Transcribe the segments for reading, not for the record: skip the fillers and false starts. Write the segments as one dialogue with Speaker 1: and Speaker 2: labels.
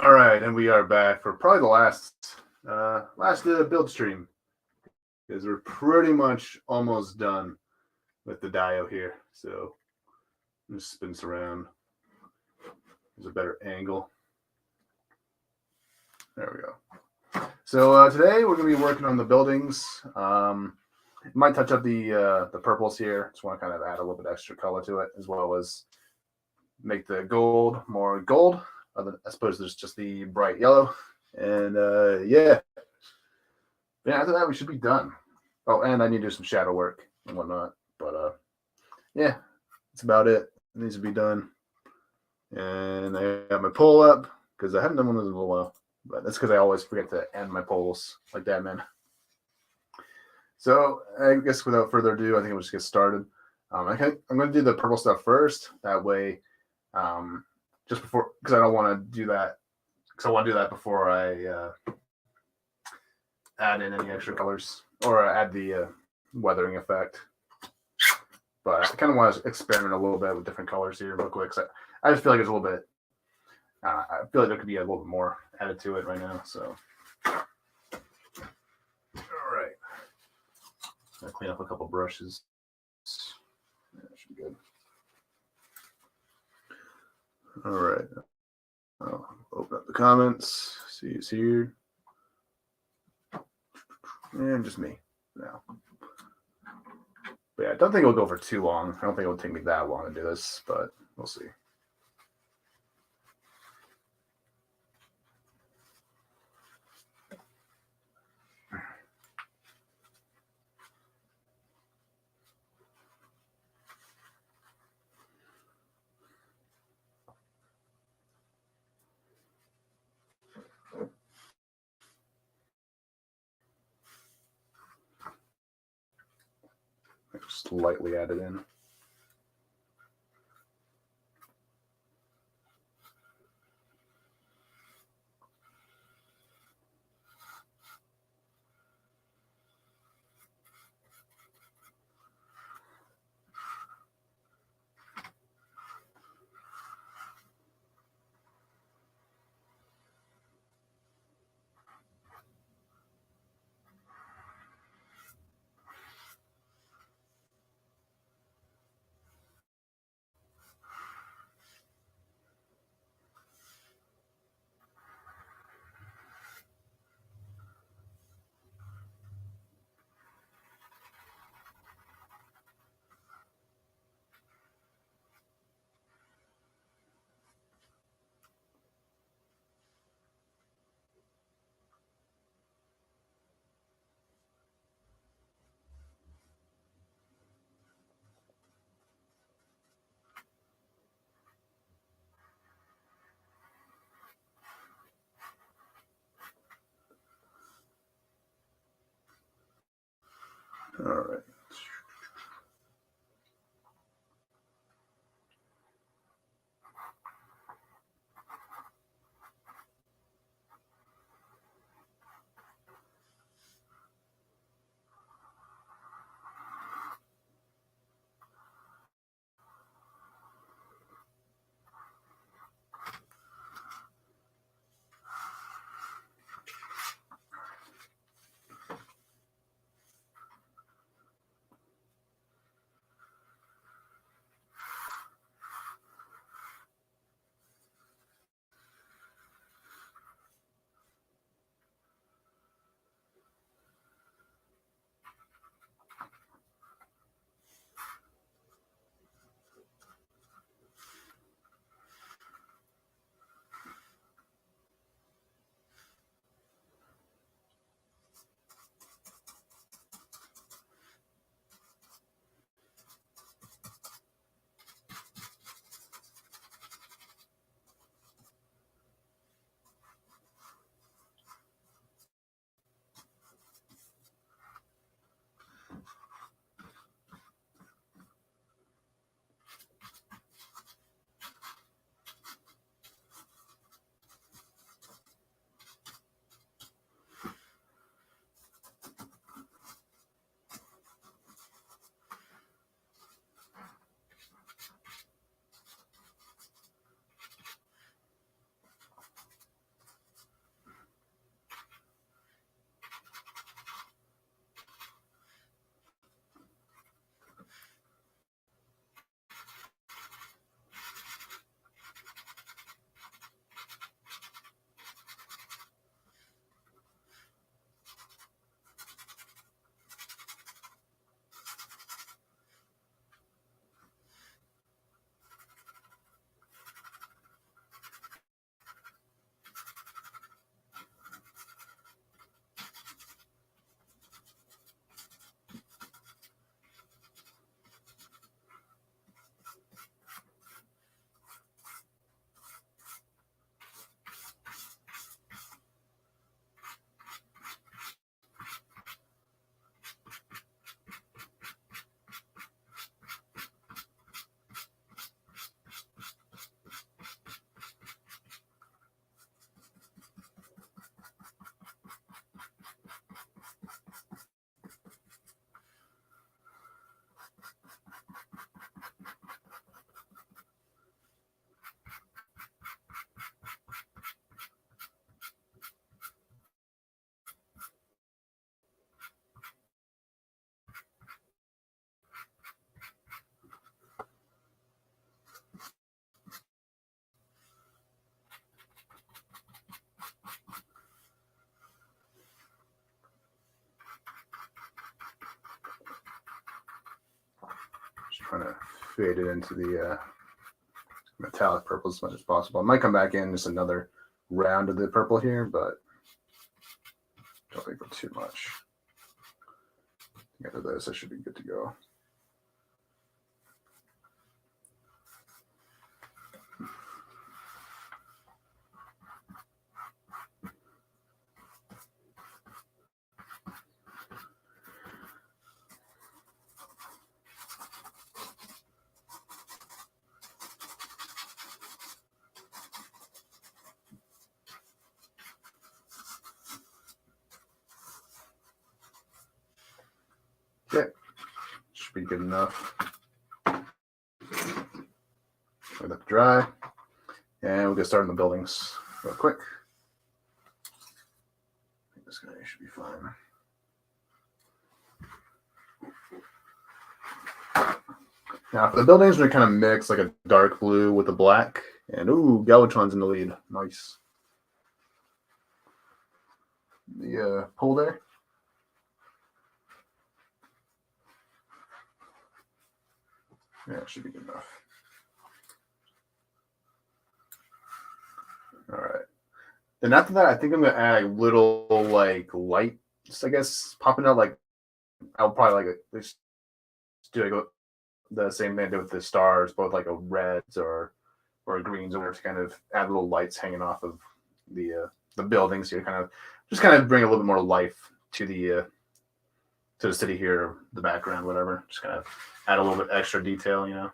Speaker 1: All right, and we are back for probably the last build stream, because we're pretty much almost done with the Dio here. So just spin this around. There's a better angle. There we go. So today we're going to be working on the buildings. Might touch up the purples here. Just want to kind of add a little bit extra color to it, as well as make the gold more gold. I suppose there's just the bright yellow. And yeah, after that we should be done. Oh, and I need to do some shadow work and whatnot. But yeah, that's about it. It needs to be done. And I got my poll up because I haven't done one of those in a while. But that's because I always forget to end my polls like that, man. So I guess without further ado, I think we'll just get started. I'm going to do the purple stuff first. That way, just before, because I don't want to do that. Because I want to do that before I add in any extra colors or add the weathering effect. But I kind of want to experiment a little bit with different colors here real quick. So I just feel like there's a little bit, I feel like there could be a little bit more added to it right now. So, all right. I'm going to clean up a couple brushes. Yeah, that should be good. All right. I'll open up the comments. See it's here. And just me now. But yeah, I don't think it'll go for too long. I don't think it'll take me that long to do this, but we'll see. Just lightly add it in. All right. trying to fade it into the metallic purple as much as possible. I might come back in just another round of the purple here, but don't think for too much. After this, I should be good to go. Okay, should be good enough. Let it dry, and we'll get started on the buildings real quick. I think this guy should be fine. Now for the buildings, we're kind of mix like a dark blue with a black, and ooh, Galvatron's in the lead. Nice. The pull there. Yeah, it should be good enough. All right. Then after that, I think I'm gonna add a little like lights, I guess, popping out. Like I'll probably like just do like the same thing I did with the stars, both like a reds or greens, or to kind of add little lights hanging off of the buildings here, kind of bring a little bit more life to the city here, the background, whatever. Just kind of add a little bit extra detail, you know,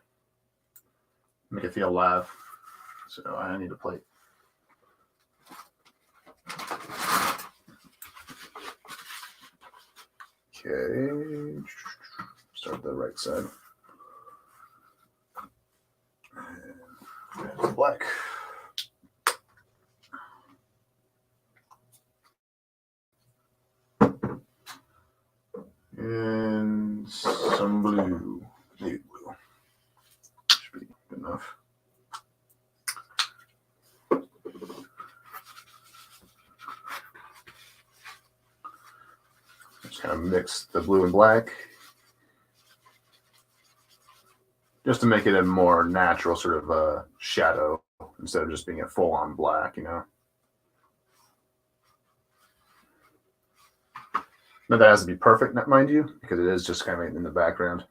Speaker 1: make it feel alive. So I need a plate. Okay, start the right side. And black. And some blue, navy blue. Should be good enough. Just kind of mix the blue and black, just to make it a more natural sort of shadow instead of just being a full-on black, you know. Now that has to be perfect, mind you, because it is just kind of in the background.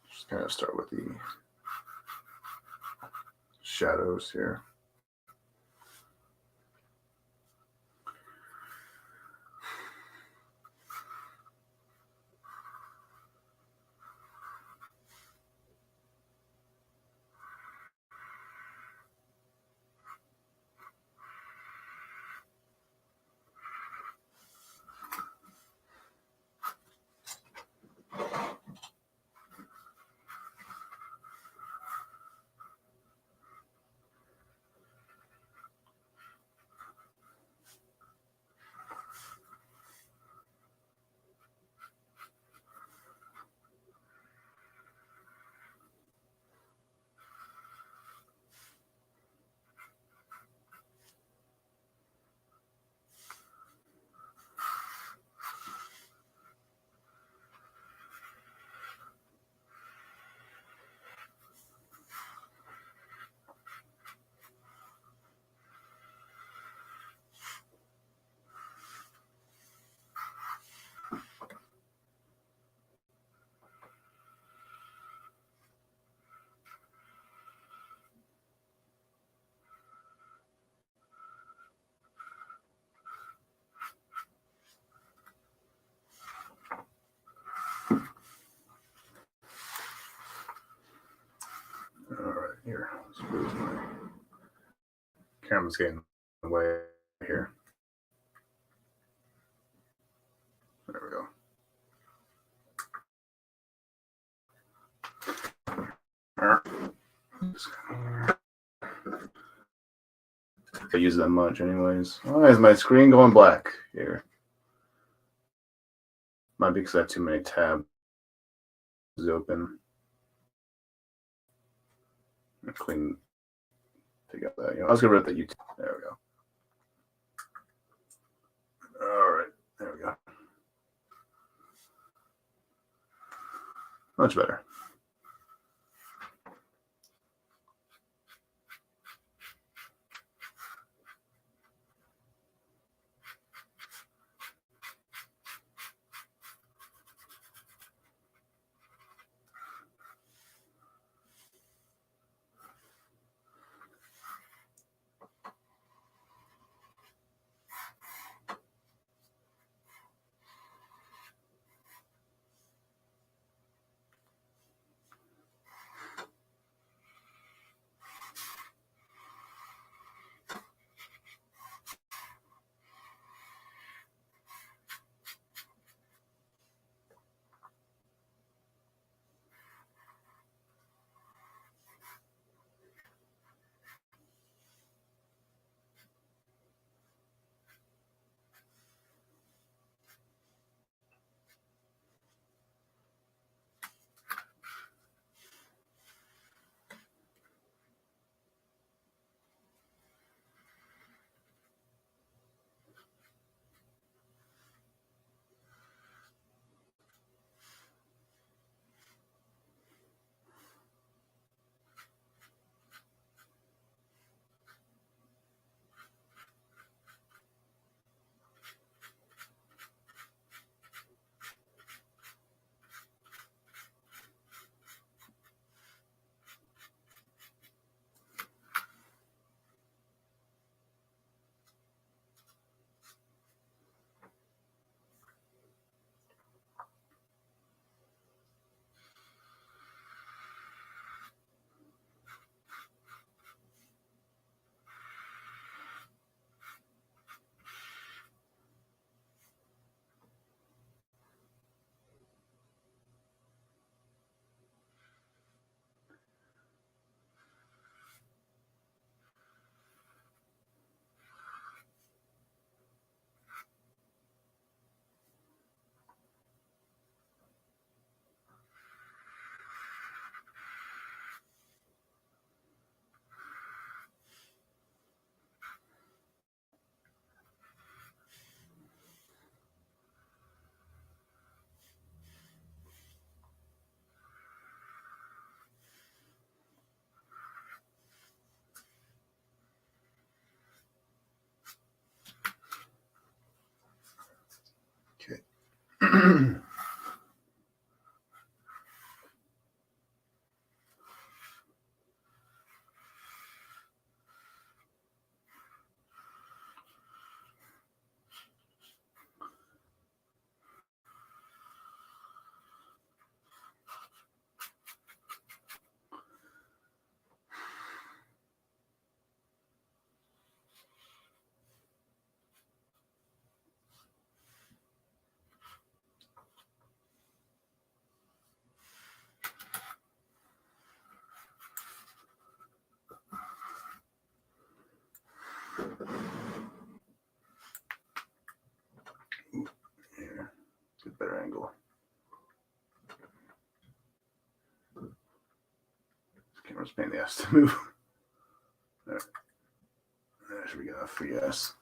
Speaker 1: Just kind of start with the shadows here. All right, here. Suppose my camera's getting in the way here. There we go. All right. I use that much anyways. Why is my screen going black here? Might be because I have too many tabs open. Clean take out that. I was gonna write that YouTube. There we go. All right, there we go. Much better. Okay. Here, get a better angle. This camera's a pain in the ass to move. There should be enough for yes.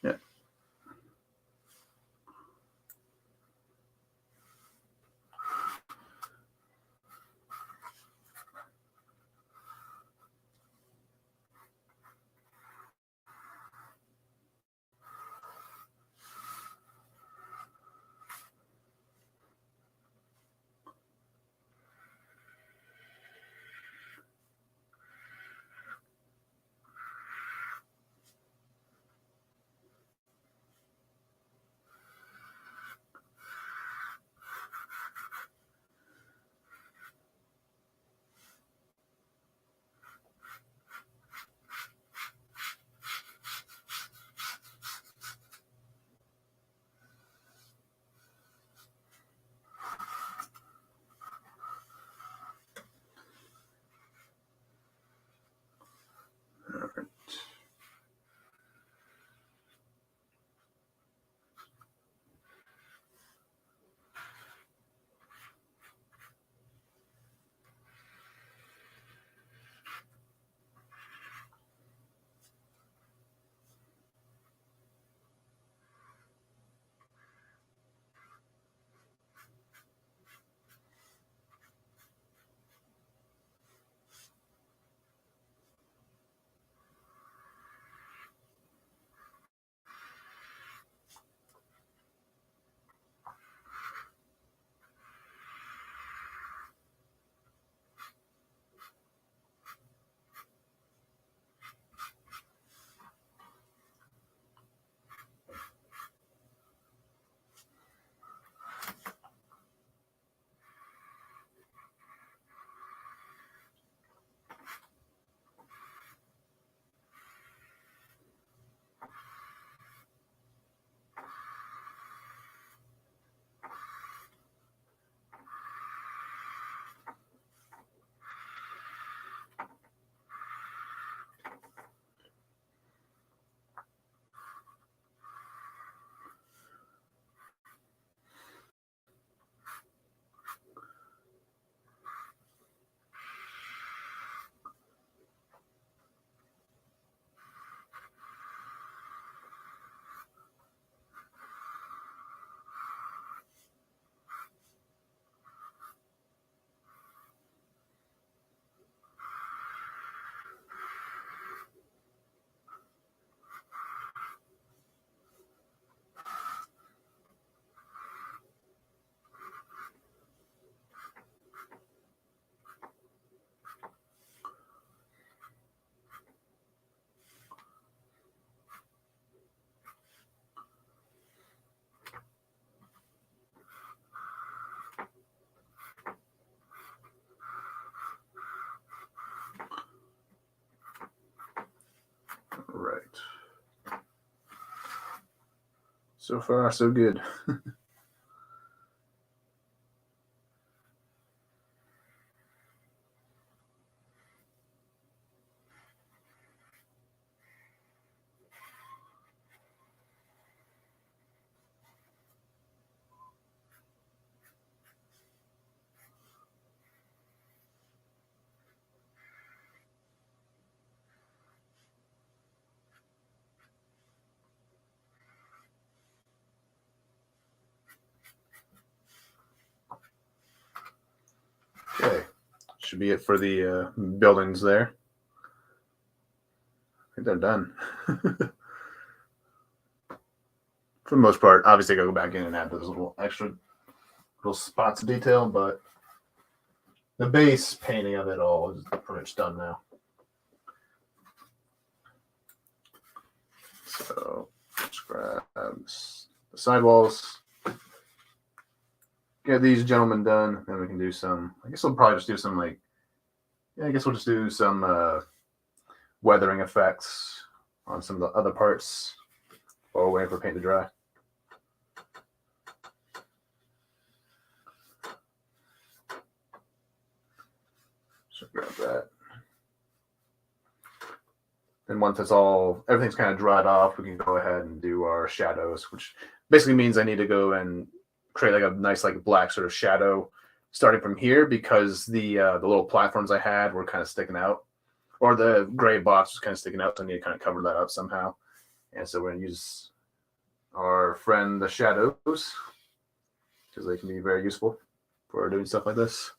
Speaker 1: Yeah. So far, so good. Okay, should be it for the buildings there. I think they're done. For the most part, obviously I gotta go back in and add those little extra little spots of detail, but the base painting of it all is pretty much done now. So let's grab the sidewalls. Get these gentlemen done, then we can do some. I guess we'll probably just do some I guess we'll just do some weathering effects on some of the other parts while we're waiting for paint to dry. So grab that. And once it's everything's kind of dried off, we can go ahead and do our shadows, which basically means I need to go and create like a nice like black sort of shadow starting from here, because the little platforms I had were kind of sticking out, or the gray box was kind of sticking out, so I need to kind of cover that up somehow. And so we're going to use our friend the shadows, because they can be very useful for doing stuff like this.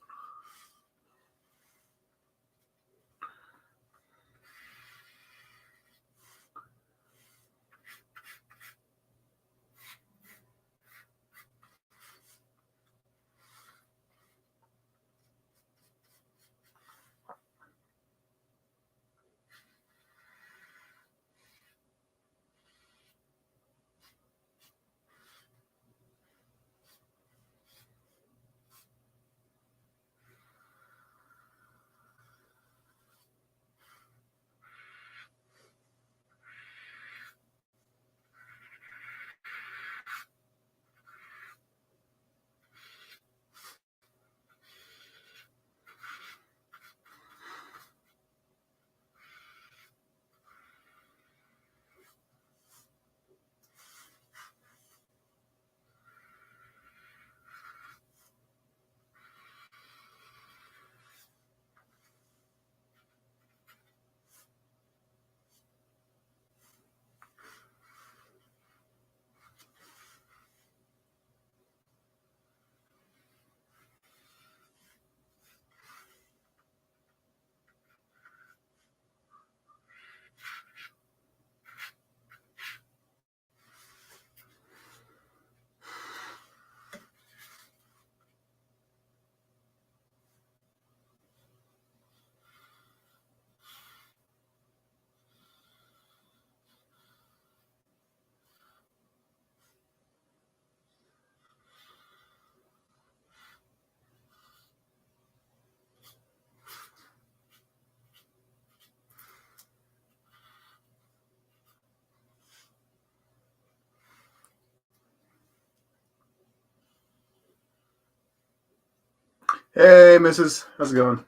Speaker 1: Hey, Mrs. How's it going?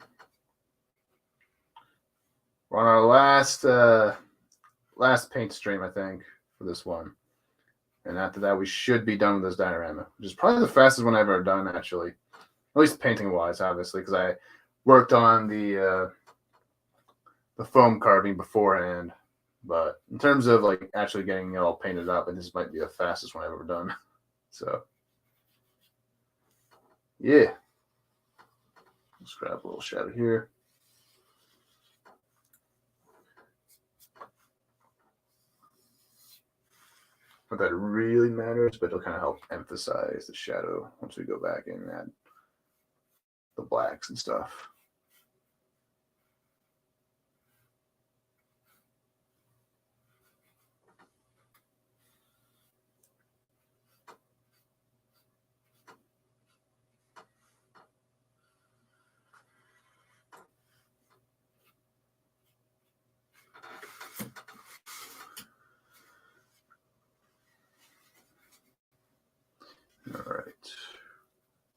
Speaker 1: We're on our last paint stream, I think, for this one. And after that, we should be done with this diorama, which is probably the fastest one I've ever done, actually. At least painting-wise, obviously, because I worked on the foam carving beforehand. But in terms of like actually getting it all painted up, and this might be the fastest one I've ever done. So, yeah. Let's grab a little shadow here. Not that it really matters, but it'll kind of help emphasize the shadow once we go back in and add the blacks and stuff.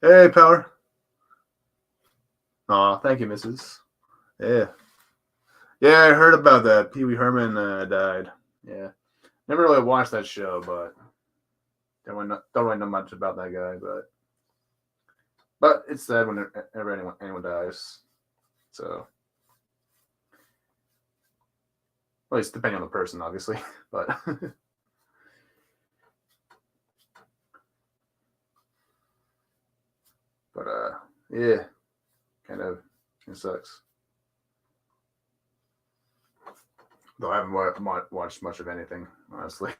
Speaker 1: Hey, Power. Aw, thank you, Mrs. Yeah. Yeah, I heard about that. Pee Wee Herman died. Yeah. Never really watched that show, but don't really know much about that guy. But it's sad whenever anyone dies. So, at least depending on the person, obviously. But yeah, it sucks. Though I haven't watched much of anything, honestly.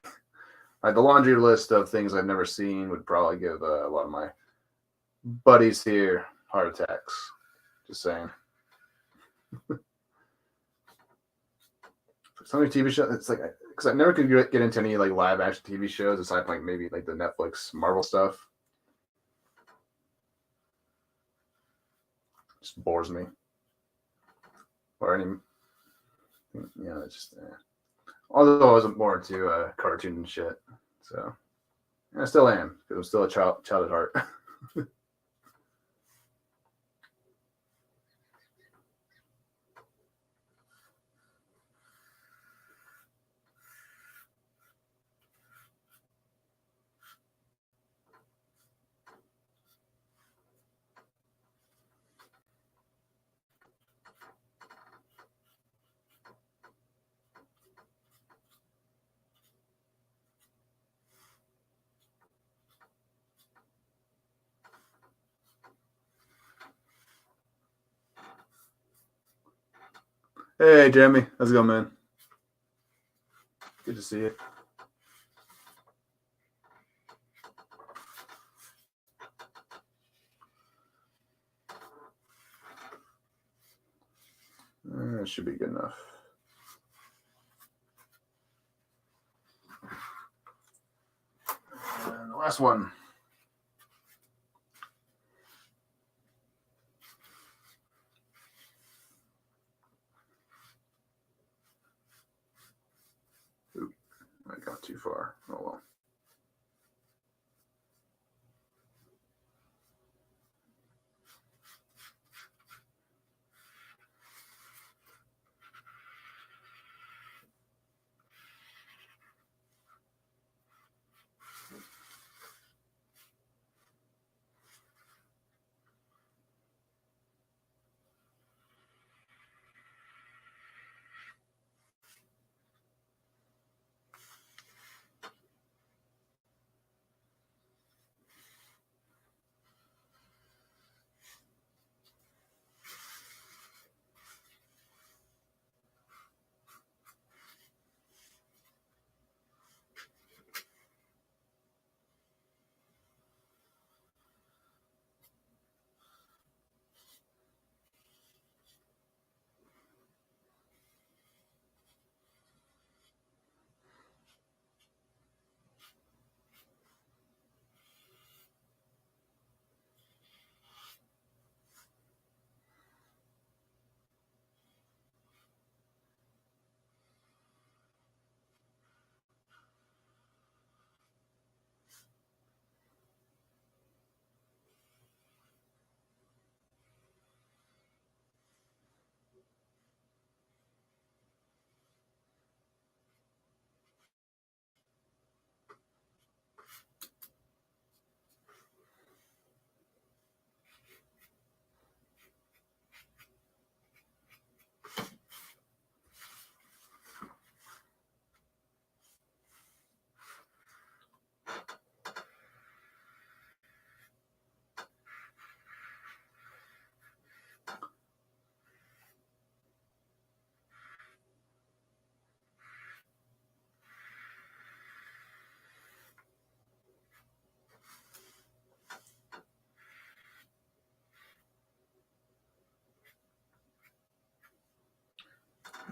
Speaker 1: Like the laundry list of things I've never seen would probably give a lot of my buddies here heart attacks. Just saying. So many TV shows. It's like because I never could get into any like live action TV shows aside from like maybe like the Netflix Marvel stuff. Just bores me. Or any, it's just. Although I wasn't more into cartoon and shit, so I still am because I'm still a child at heart. Hey, Jeremy, how's it going, man? Good to see you. It should be good enough. And the last one. Oop, I got too far. Oh well.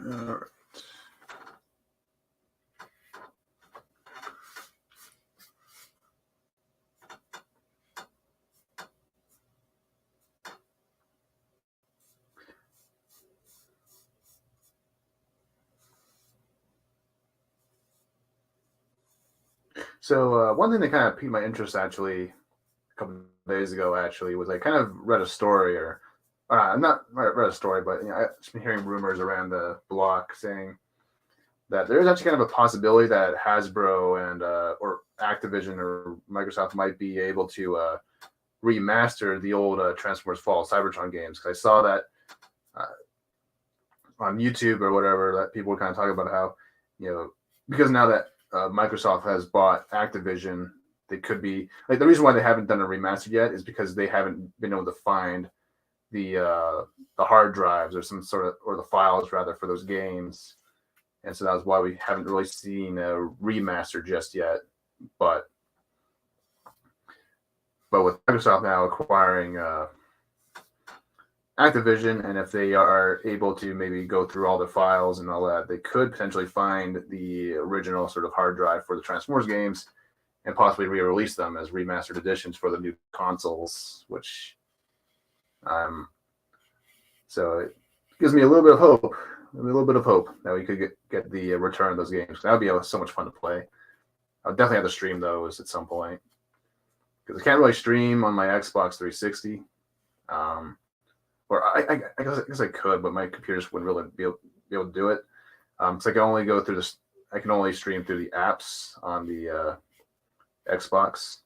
Speaker 1: All right. So one thing that kind of piqued my interest actually a couple of days ago actually was I kind of read a story not read a story, but I've been hearing rumors around the block saying that there's actually kind of a possibility that Hasbro and or Activision or Microsoft might be able to remaster the old Transformers Fall Cybertron games. Because I saw that on YouTube or whatever, that people were kind of talking about how, because now that Microsoft has bought Activision, they could be like, the reason why they haven't done a remaster yet is because they haven't been able to find the hard drives or some sort of, or the files rather, for those games. And so that's why we haven't really seen a remaster just yet. But with Microsoft now acquiring Activision, and if they are able to maybe go through all the files and all that, they could potentially find the original sort of hard drive for the Transformers games and possibly re-release them as remastered editions for the new consoles, which so it gives me a little bit of hope. That we could get the return of those games. That would be so much fun to play. I'll definitely have to stream those at some point, because I can't really stream on my Xbox 360. Or I guess I could, but my computers wouldn't really be able to do it. So I can only go through this. I can only stream through the apps on the Xbox.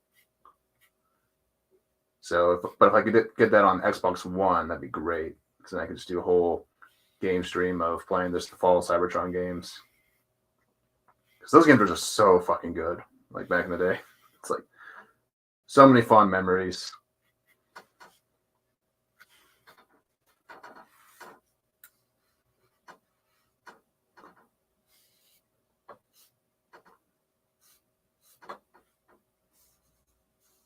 Speaker 1: So, but if I could get that on Xbox One, that'd be great. Because then I could just do a whole game stream of playing the Fall Cybertron games. Because those games are just so fucking good. Like back in the day, it's like so many fond memories.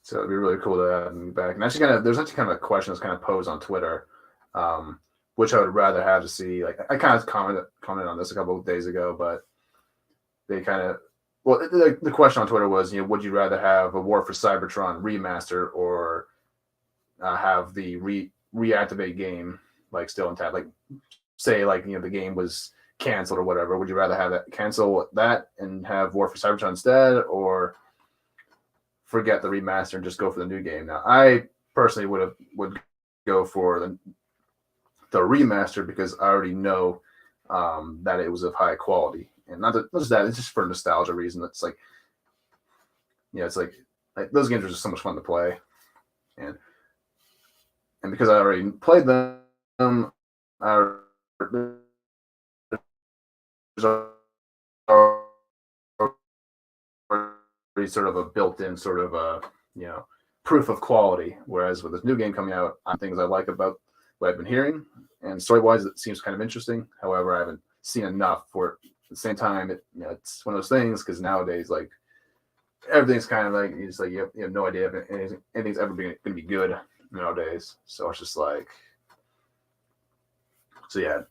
Speaker 1: So it'd be really cool to have them back. And actually, there's actually kind of a question that's kind of posed on Twitter, which I would rather have to see. Like, I kind of commented on this a couple of days ago, but they kind of, well, the question on Twitter was, would you rather have a War for Cybertron remaster or have the reactivate game like still intact? Like, say, like, the game was canceled or whatever. Would you rather have that cancel that and have War for Cybertron instead, or forget the remaster and just go for the new game? Now, I personally would go for the remaster, because I already know that it was of high quality, and not just that, it's just for nostalgia reason. It's like, it's like those games are just so much fun to play, and because I already played them, sort of a built-in sort of proof of quality. Whereas with this new game coming out, things I like about what I've been hearing, and story-wise, it seems kind of interesting. However, I haven't seen enough for it. At the same time, it's one of those things, because nowadays, like, everything's kind of like, it's like you have no idea if anything's ever going to be good nowadays. So it's just like, so yeah.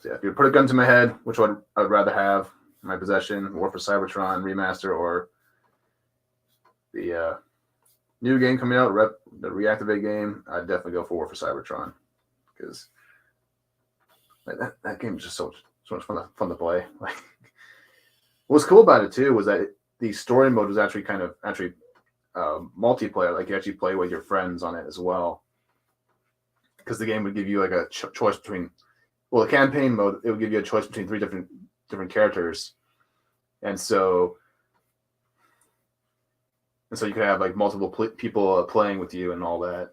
Speaker 1: If you put a gun to my head, which one I'd rather have in my possession, War for Cybertron remaster or the new game coming out, the reactivate game, I'd definitely go for War for Cybertron, because that game is just so much fun to play. Like, what's cool about it too was that the story mode was actually multiplayer. Like, you actually play with your friends on it as well, because the game would give you like a choice between, well, the campaign mode, it would give you a choice between three different characters, and so you could have like multiple people playing with you and all that.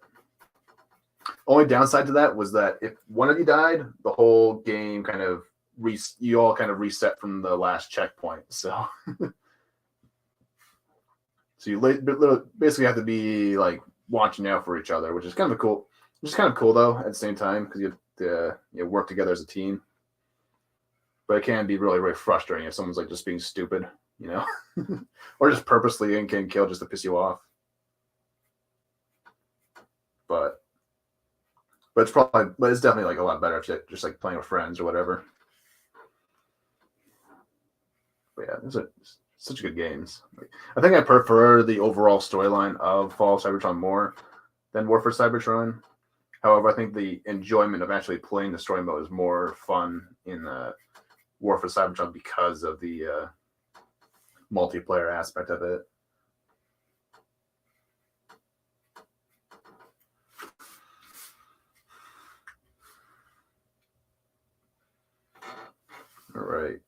Speaker 1: Only downside to that was that if one of you died, the whole game you all kind of reset from the last checkpoint. So, so you basically have to be like watching out for each other, which is kind of cool. Which is kind of cool though at the same time, because you have to work together as a team. But it can be really, really frustrating if someone's like just being stupid, or just purposely and getting killed just to piss you off. But it's definitely like a lot better if you're just like playing with friends or whatever. But yeah, these are such good games. I think I prefer the overall storyline of Fall of Cybertron more than War for Cybertron. However, I think the enjoyment of actually playing the story mode is more fun in War for Cybertron because of the multiplayer aspect of it. right.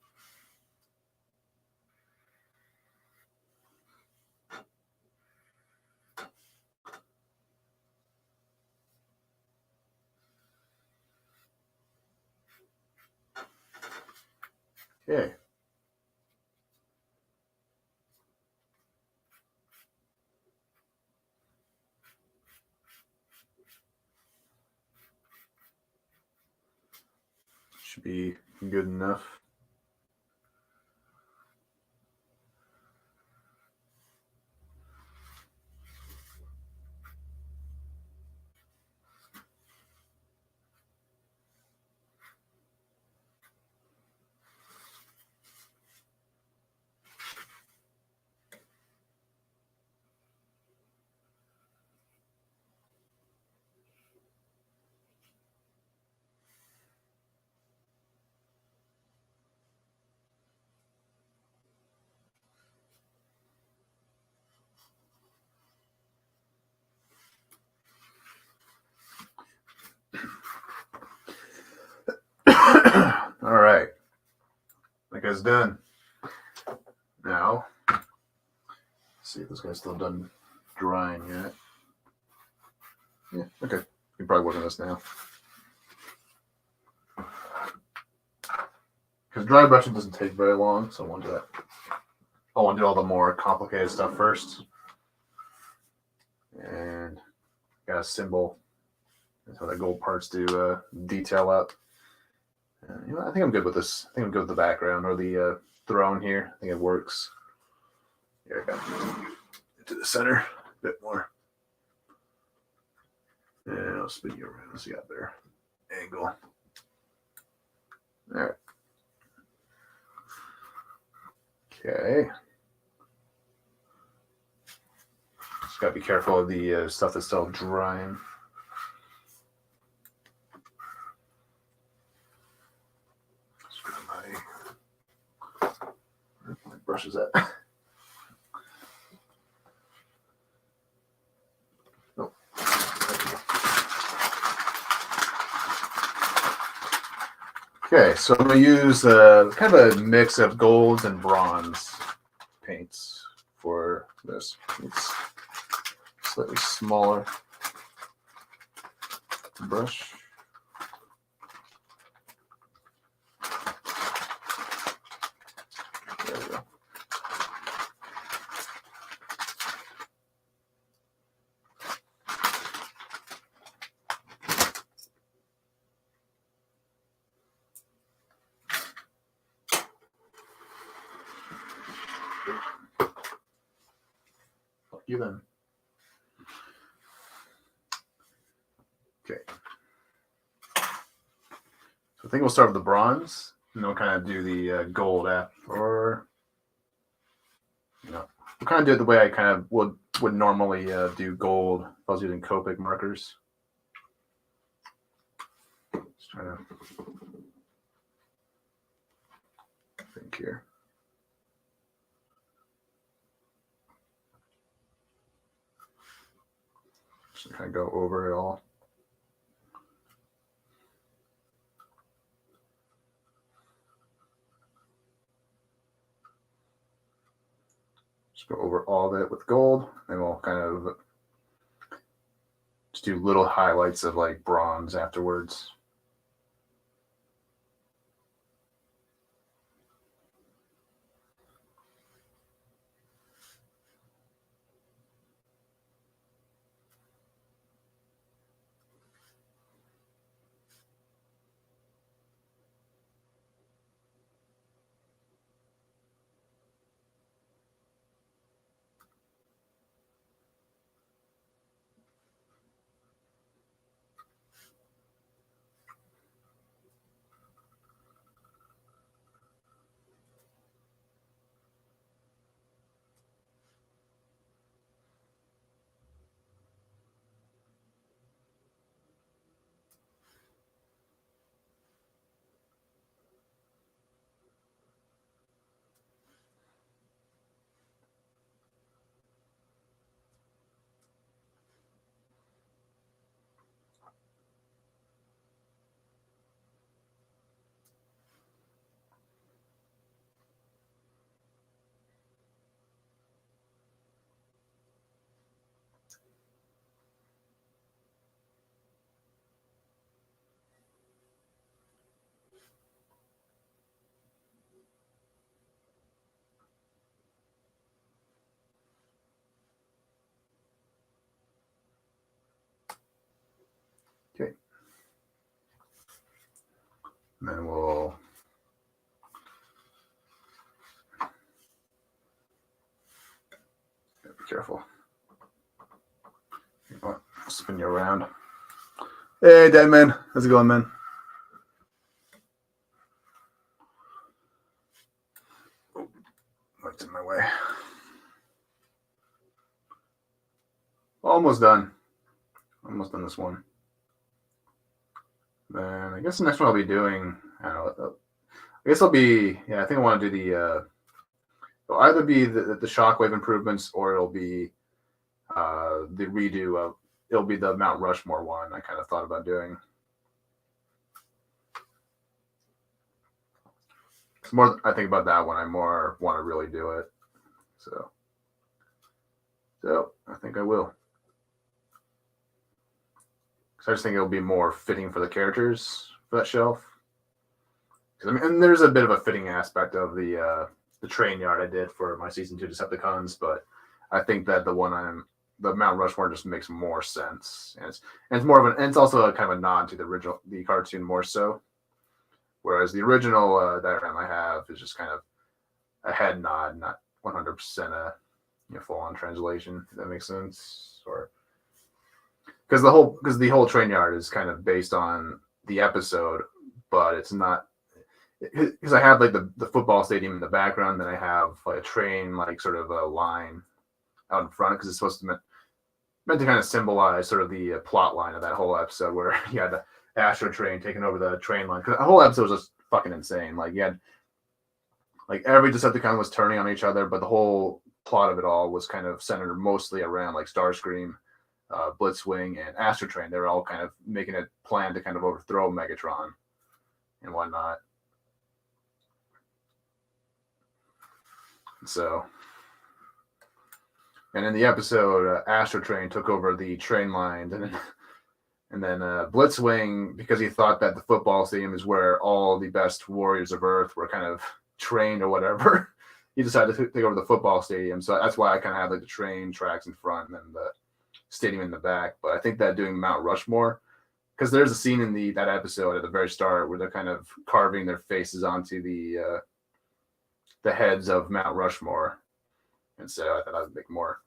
Speaker 1: Okay. Should be good enough. All right. That guy's done. Now, let's see if this guy's still done drying yet. Yeah, okay. You can probably work on this now. Because dry brushing doesn't take very long, so I want to do that. I want to do all the more complicated stuff first. And got a symbol. That's how the gold parts do detail up. You know, I think I'm good with this. I think I'm good with the background or the throne here. I think it works. Here I go. Into the center a bit more. And I'll spin you around so you got a better angle. All right. Okay. Just gotta be careful of the stuff that's still drying. Where my brush is at? Nope. Okay, so I'm going to use kind of a mix of golds and bronze paints for this. It's slightly smaller brush. There we go. Fuck you then. Okay. So I think we'll start with the bronze, and then we'll kind of do the gold after. We'll kind of do it the way I kind of would normally do gold if I was using Copic markers. Just trying to think here. Just kind of go over it all. Just go over all of it with gold, and we'll kind of just do little highlights of like bronze afterwards. And then we'll be careful. You know what? I'll spin you around. Hey, Dead Man. How's it going, man? Oh, light's in my way. Almost done. Almost done this one. Then I guess the next one I'll be doing, I don't know. I guess I'll be, I think I want to do the, it'll either be the shockwave improvements or it'll be the redo of, it'll be the Mount Rushmore one I kind of thought about doing. It's more, I think about that one, I more want to really do it. So I think I will. So I just think it'll be more fitting for the characters for that shelf. I mean, and there's a bit of a fitting aspect of the train yard I did for my season 2 Decepticons, but I think that the Mount Rushmore just makes more sense, and it's more of an, and it's also a kind of a nod to the cartoon more so, whereas the original diagram I have is just kind of a head nod, not 100% a full on translation. If that makes sense, or because the whole train yard is kind of based on the episode, but it's not. Because I have like the football stadium in the background, then I have like a train, like sort of a line out in front, because it's supposed to meant to kind of symbolize sort of the plot line of that whole episode, where you had the Astro train taking over the train line. Because the whole episode was just fucking insane. Like you had like every Decepticon was turning on each other, but the whole plot of it all was kind of centered mostly around like Starscream, Blitzwing, and Astro Train. They were all kind of making a plan to kind of overthrow Megatron and whatnot. So, and in the episode, Astro Train took over the train lines, and then Blitzwing, because he thought that the football stadium is where all the best warriors of Earth were kind of trained or whatever, he decided to take over the football stadium. So that's why I kind of have like the train tracks in front and then the stadium in the back. But I think that doing Mount Rushmore, because there's a scene in that episode at the very start where they're kind of carving their faces onto the heads of Mount Rushmore, and so I thought that would make more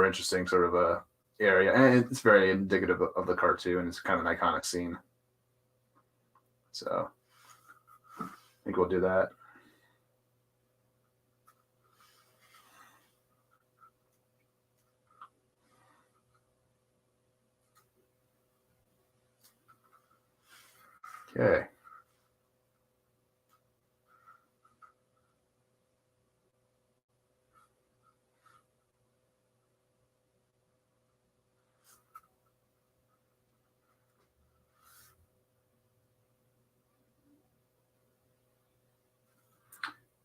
Speaker 1: interesting sort of a area, and it's very indicative of the cartoon. It's kind of an iconic scene, so I think we'll do that. Okay.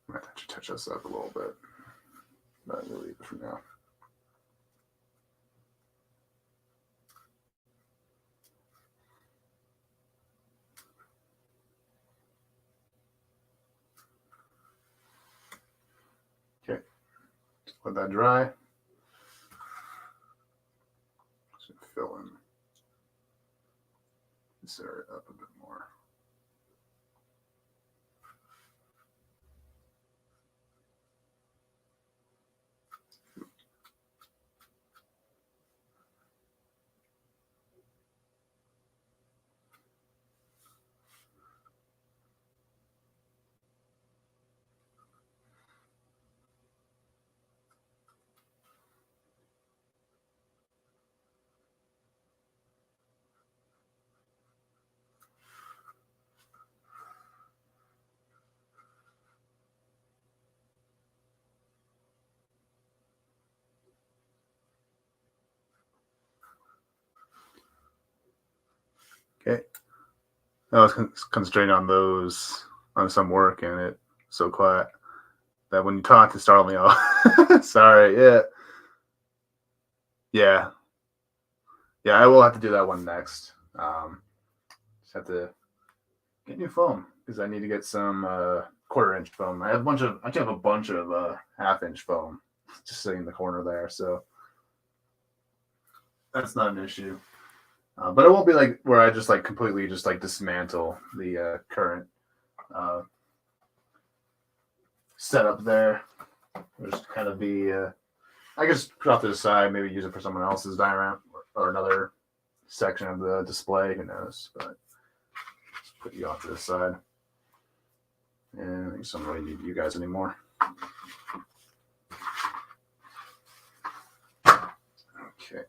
Speaker 1: I might have to touch this up a little bit, but I'm going to leave it for now. Okay, just let that dry. Should fill in this area up a bit more. Okay, I was concentrating on some work, and it's so quiet that when you talk, it startled me off. Sorry, yeah, I will have to do that one next. Just have to get new foam because I need to get some 1/4-inch foam. I have a bunch of 1/2-inch foam just sitting in the corner there, so that's not an issue. But it won't be like where I just like completely just like dismantle the current setup there. It'll just kind of be, I guess put off to the side, maybe use it for someone else's diorama or another section of the display, who knows, but let's put you off to the side. And I guess I don't really need you guys anymore. Okay.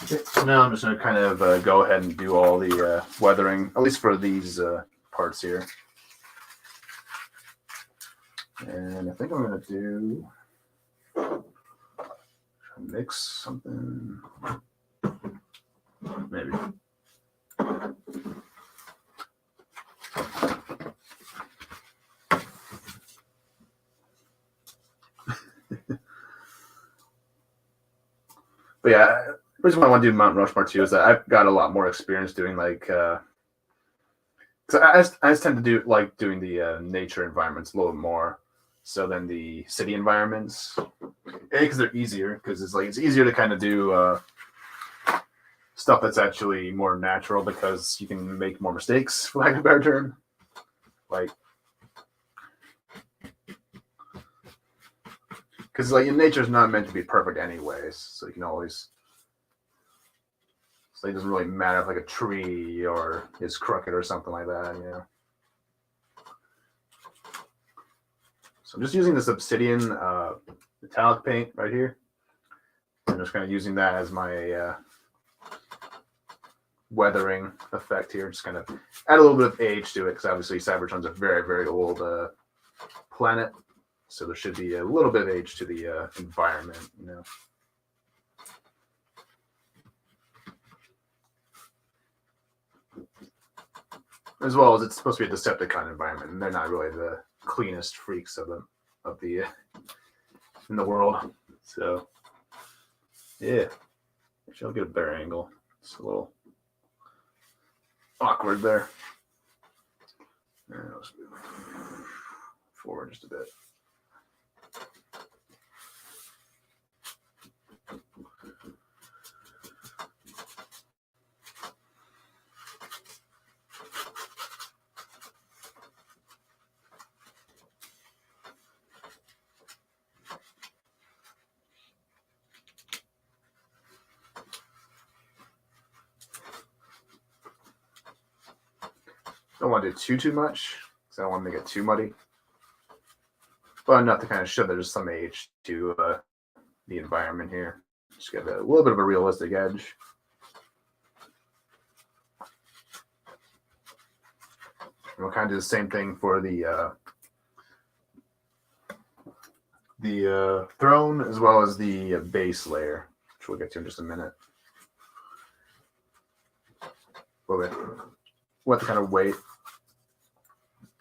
Speaker 1: Okay, so now I'm just going to kind of go ahead and do all the weathering, at least for these parts here. And I think I'm going to mix something, maybe. But yeah, the reason why I want to do Mount Rushmore too is that I've got a lot more experience doing like, because I just tend to do like doing the nature environments a little more so than the city environments. Because they're easier, because it's easier to kind of do stuff that's actually more natural because you can make more mistakes, for lack of a better term. Like, because like in nature is not meant to be perfect anyways, so you can always. So it doesn't really matter if like a tree or is crooked or something like that, you know. So I'm just using this obsidian metallic paint right here. I'm just kind of using that as my weathering effect here. Just kind of add a little bit of age to it because obviously Cybertron's a very, very old planet. So there should be a little bit of age to the environment, you know. As well as it's supposed to be a Decepticon environment, and they're not really the cleanest freaks of the in the world. So yeah, actually I'll get a better angle. It's a little awkward there. And let's move forward just a bit. Don't want to do too much because I don't want to make it too muddy, but enough to kind of show there's some age to the environment here. Just get a little bit of a realistic edge. And we'll kind of do the same thing for the throne as well as the base layer, which we'll get to in just a minute. What kind of weight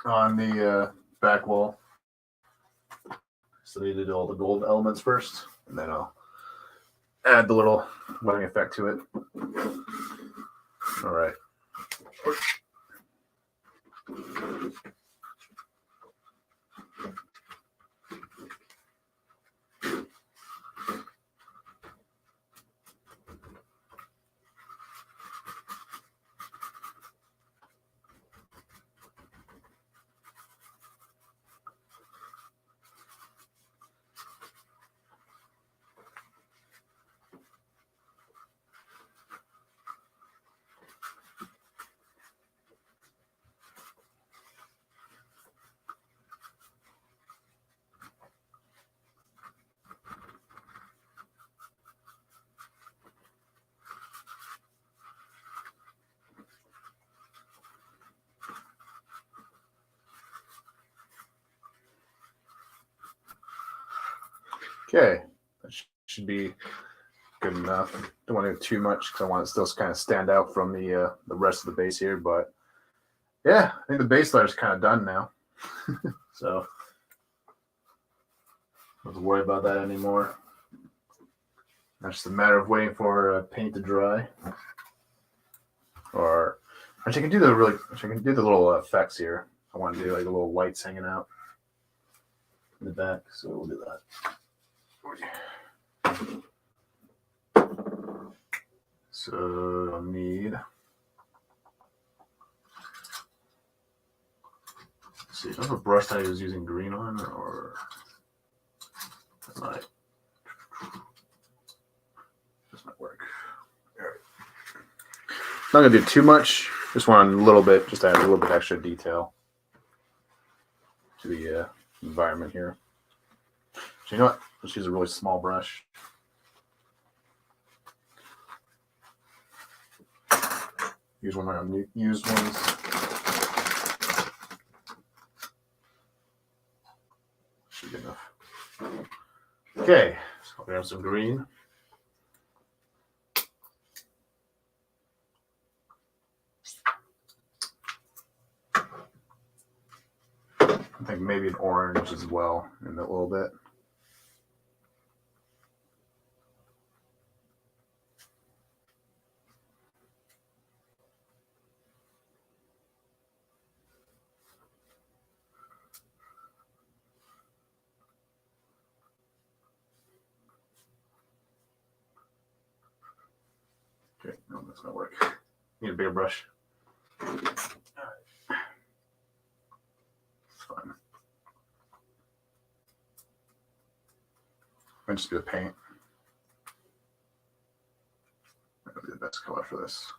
Speaker 1: on the back wall. So we did all the gold elements first, and then I'll add the little weathering effect to it. All right. Okay, that should be good enough. Don't want to do too much because I want it still kind of stand out from the rest of the base here. But yeah, I think the base layer is kind of done now. So don't have to worry about that anymore. Now it's just a matter of waiting for paint to dry. Or actually, I can do the little effects here. I want to do like the little lights hanging out in the back, so we'll do that. So I'll need. Let's see, do I have a brush I was using green on, or that might work. All right. Not gonna do too much. Just want a little bit, just to add a little bit extra detail to the environment here. So you know what? Let's use a really small brush. Use one of my used ones. Should be enough. Okay, so I'll grab some green. I think maybe an orange as well in a little bit. Okay, no, that's not work. Need a bigger brush. All right. It's fine. Might just be the paint. That'll be the best color for this.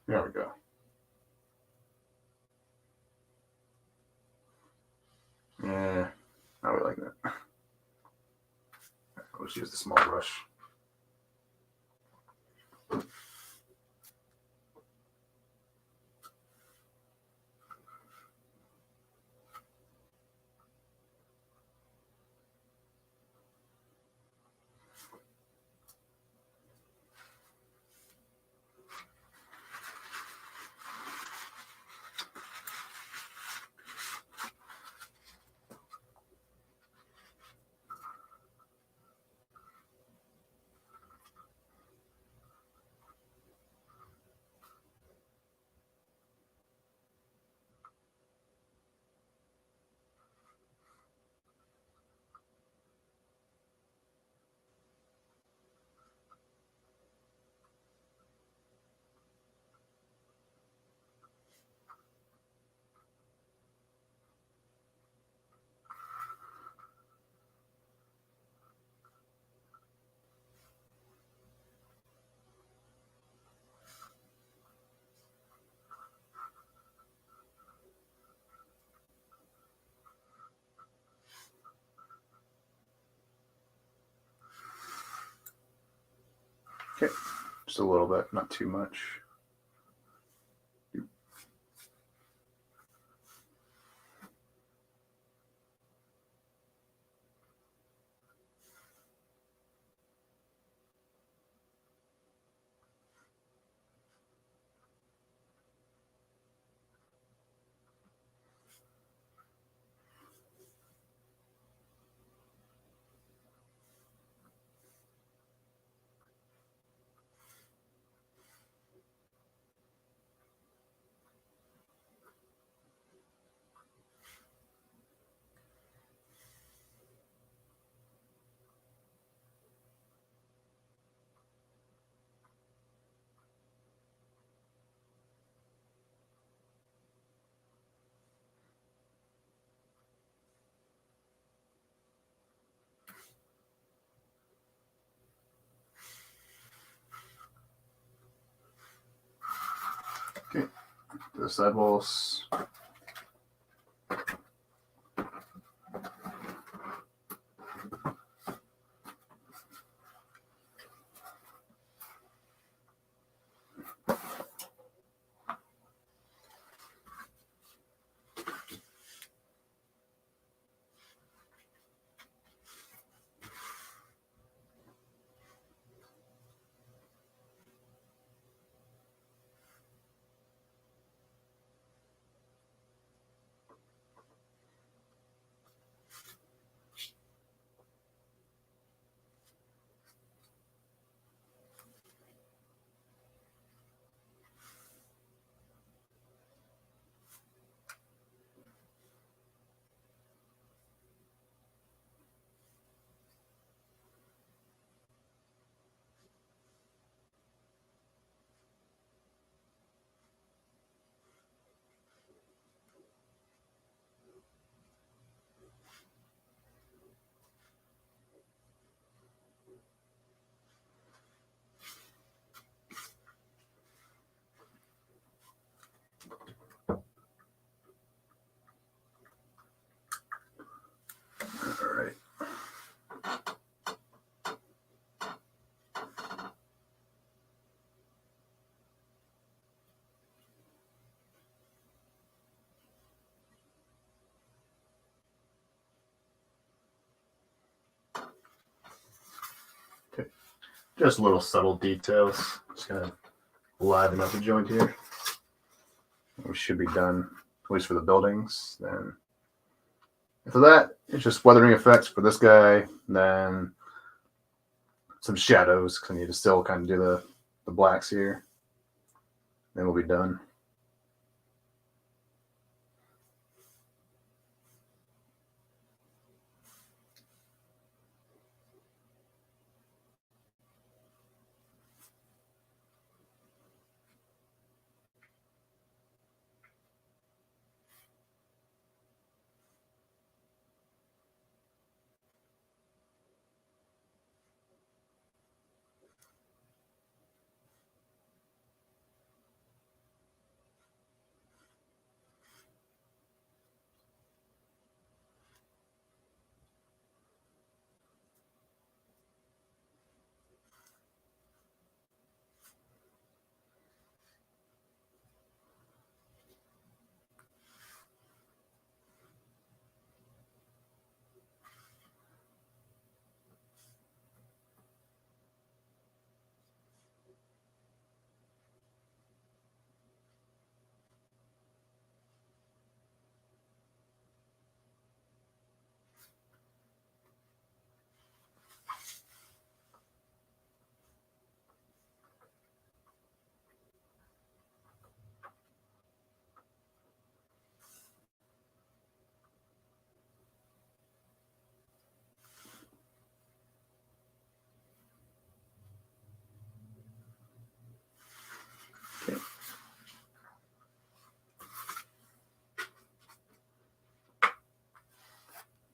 Speaker 1: There we go. Yeah, I would like that. I'll just use the small brush. Okay, just a little bit, not too much. Okay, the sidewalls. just little subtle details. Just kind of liven up the joint here. We should be done, at least for the buildings. Then after that, it's just weathering effects for this guy. Then some shadows, because I need to still kind of do the blacks here. Then we'll be done.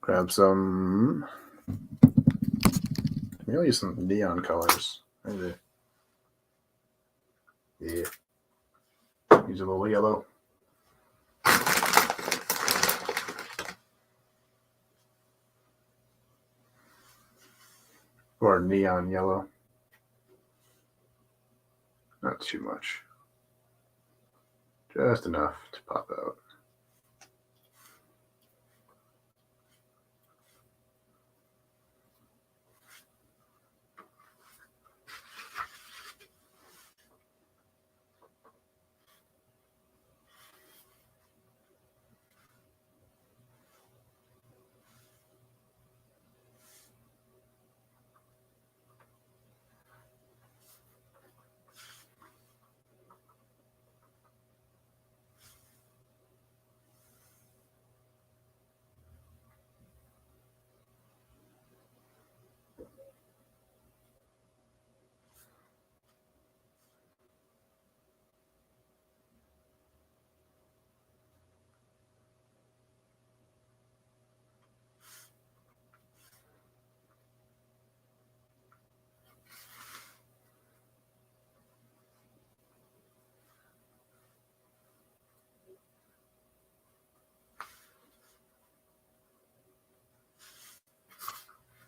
Speaker 1: Grab some, maybe I'll use some neon colors. Maybe. Yeah. Use a little yellow. Or neon yellow. Not too much. Just enough to pop out.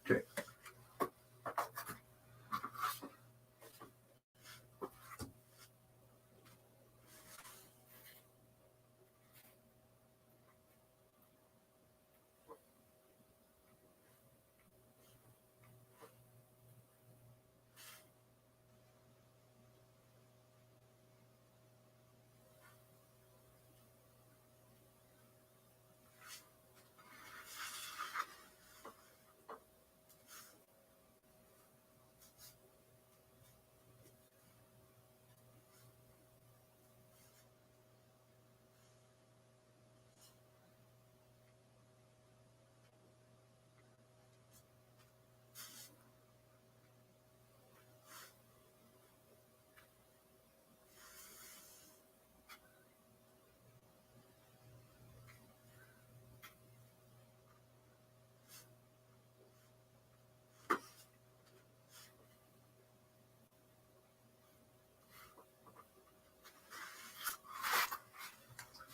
Speaker 1: Okay.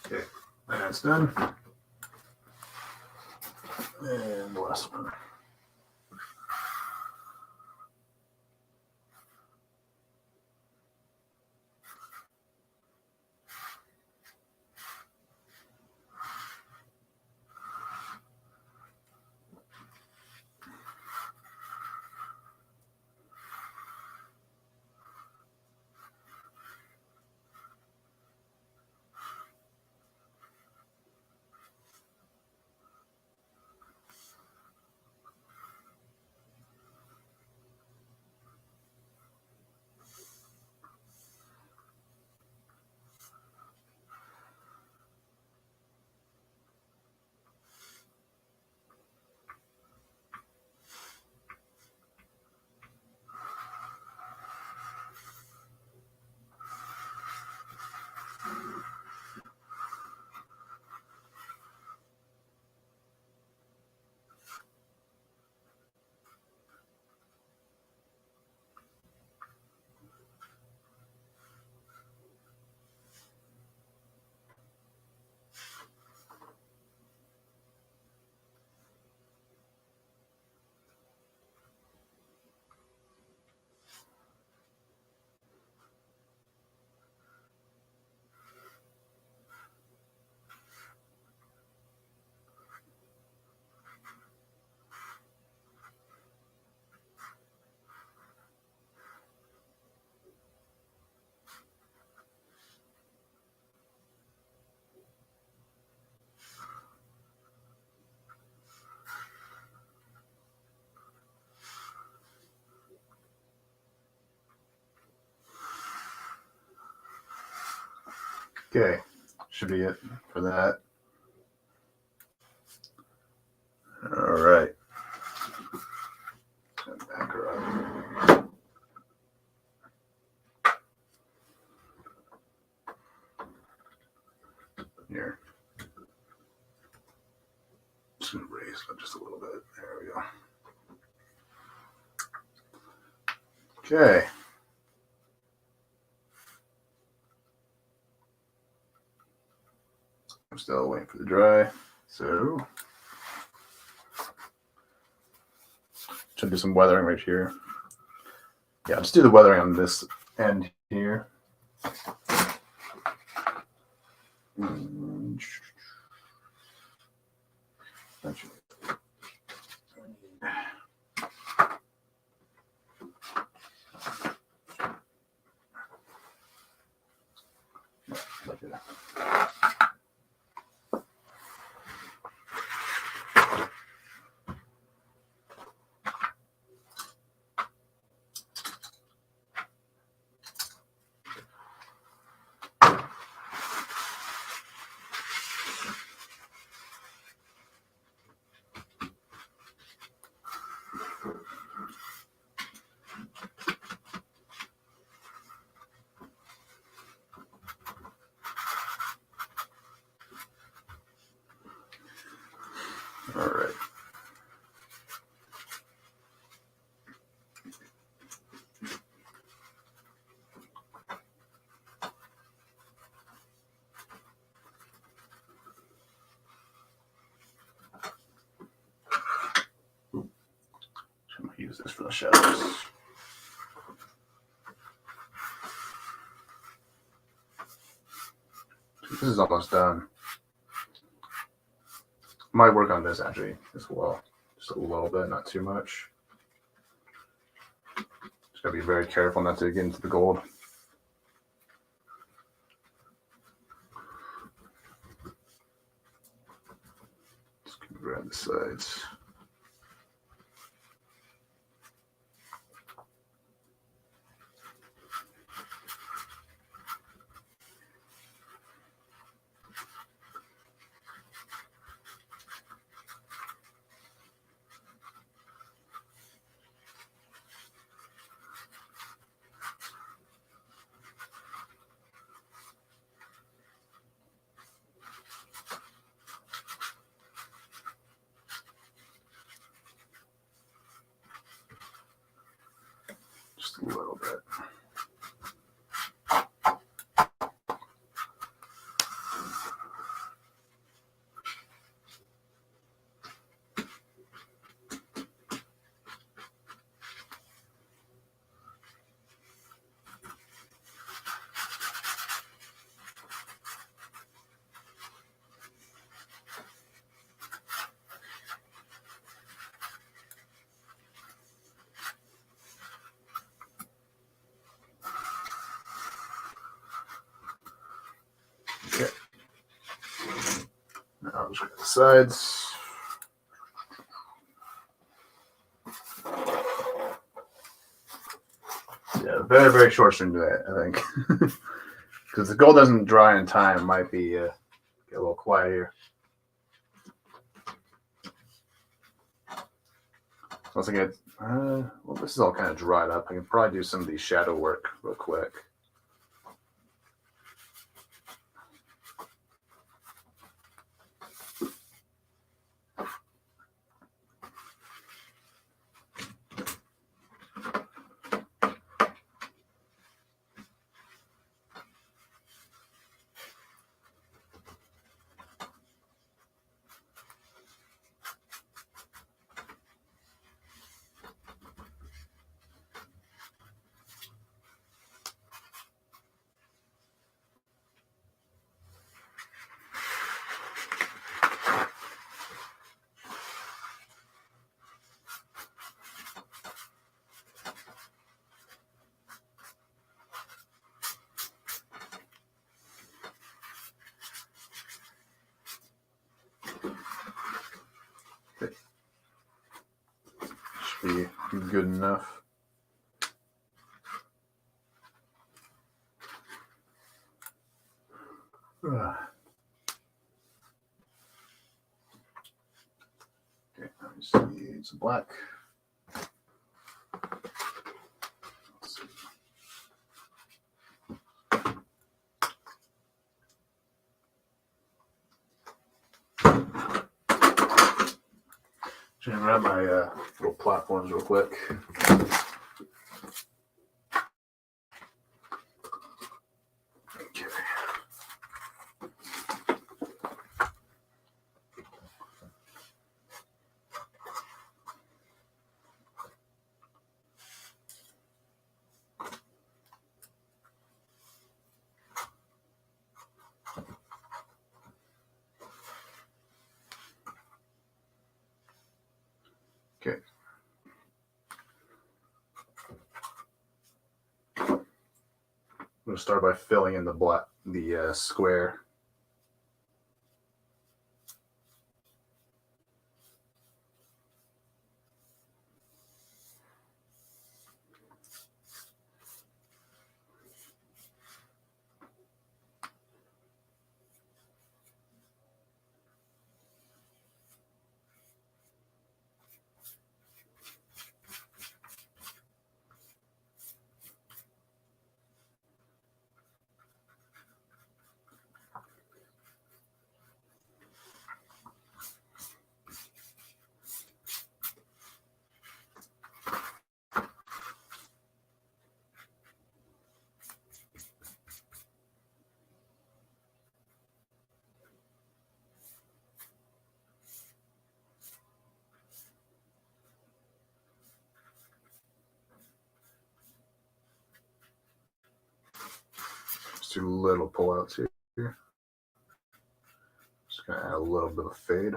Speaker 1: Okay, that's done. And the last one. Okay, should be it for that. All right. Back her up. Here. Just gonna raise it up just a little bit. There we go. Okay. I'm still waiting for the dry. So should do some weathering right here. Yeah, just do the weathering on this end here. All right. I'm gonna use this for the shadows. This is almost done. Might work on this actually as well. Just a little bit, not too much. Just gotta be very careful not to get into the gold. Just gonna grab the sides. Just a little bit. Okay. Now I'll just get the sides. Yeah, very, very short string to that, I think. Because the gold doesn't dry in time, it might be get a little quiet here. Once I get, well, this is all kind of dried up. I can probably do some of these shadow work real quick. Should be good enough. Okay, let me see some black. Let's see. Just gonna grab my little platforms real quick. Okay. Okay. I'm going to start by filling in the square. Just do little pullouts here. Just gonna add a little bit of fade.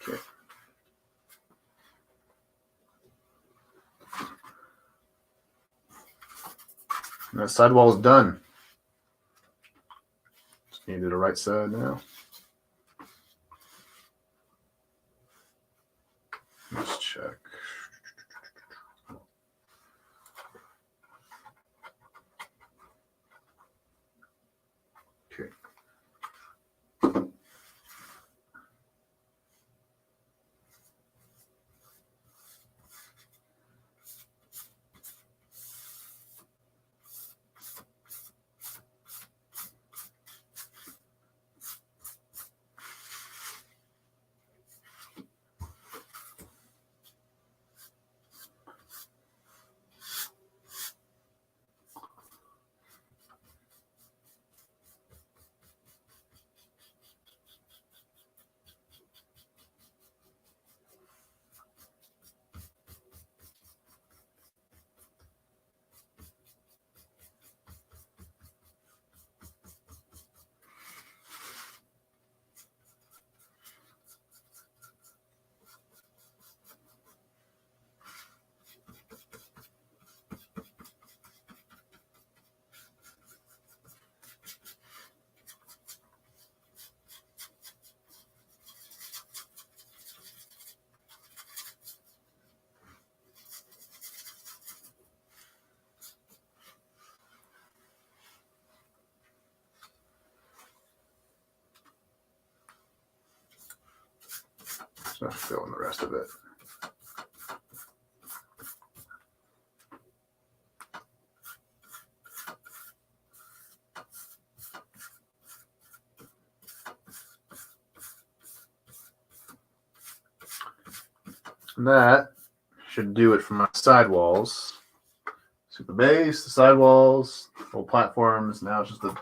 Speaker 1: Okay. And that sidewall is done. Just need to do the right side now. Let's check. Okay. So fill in the rest of it. And that should do it for my sidewalls. So the base, the sidewalls, little platforms. Now it's just the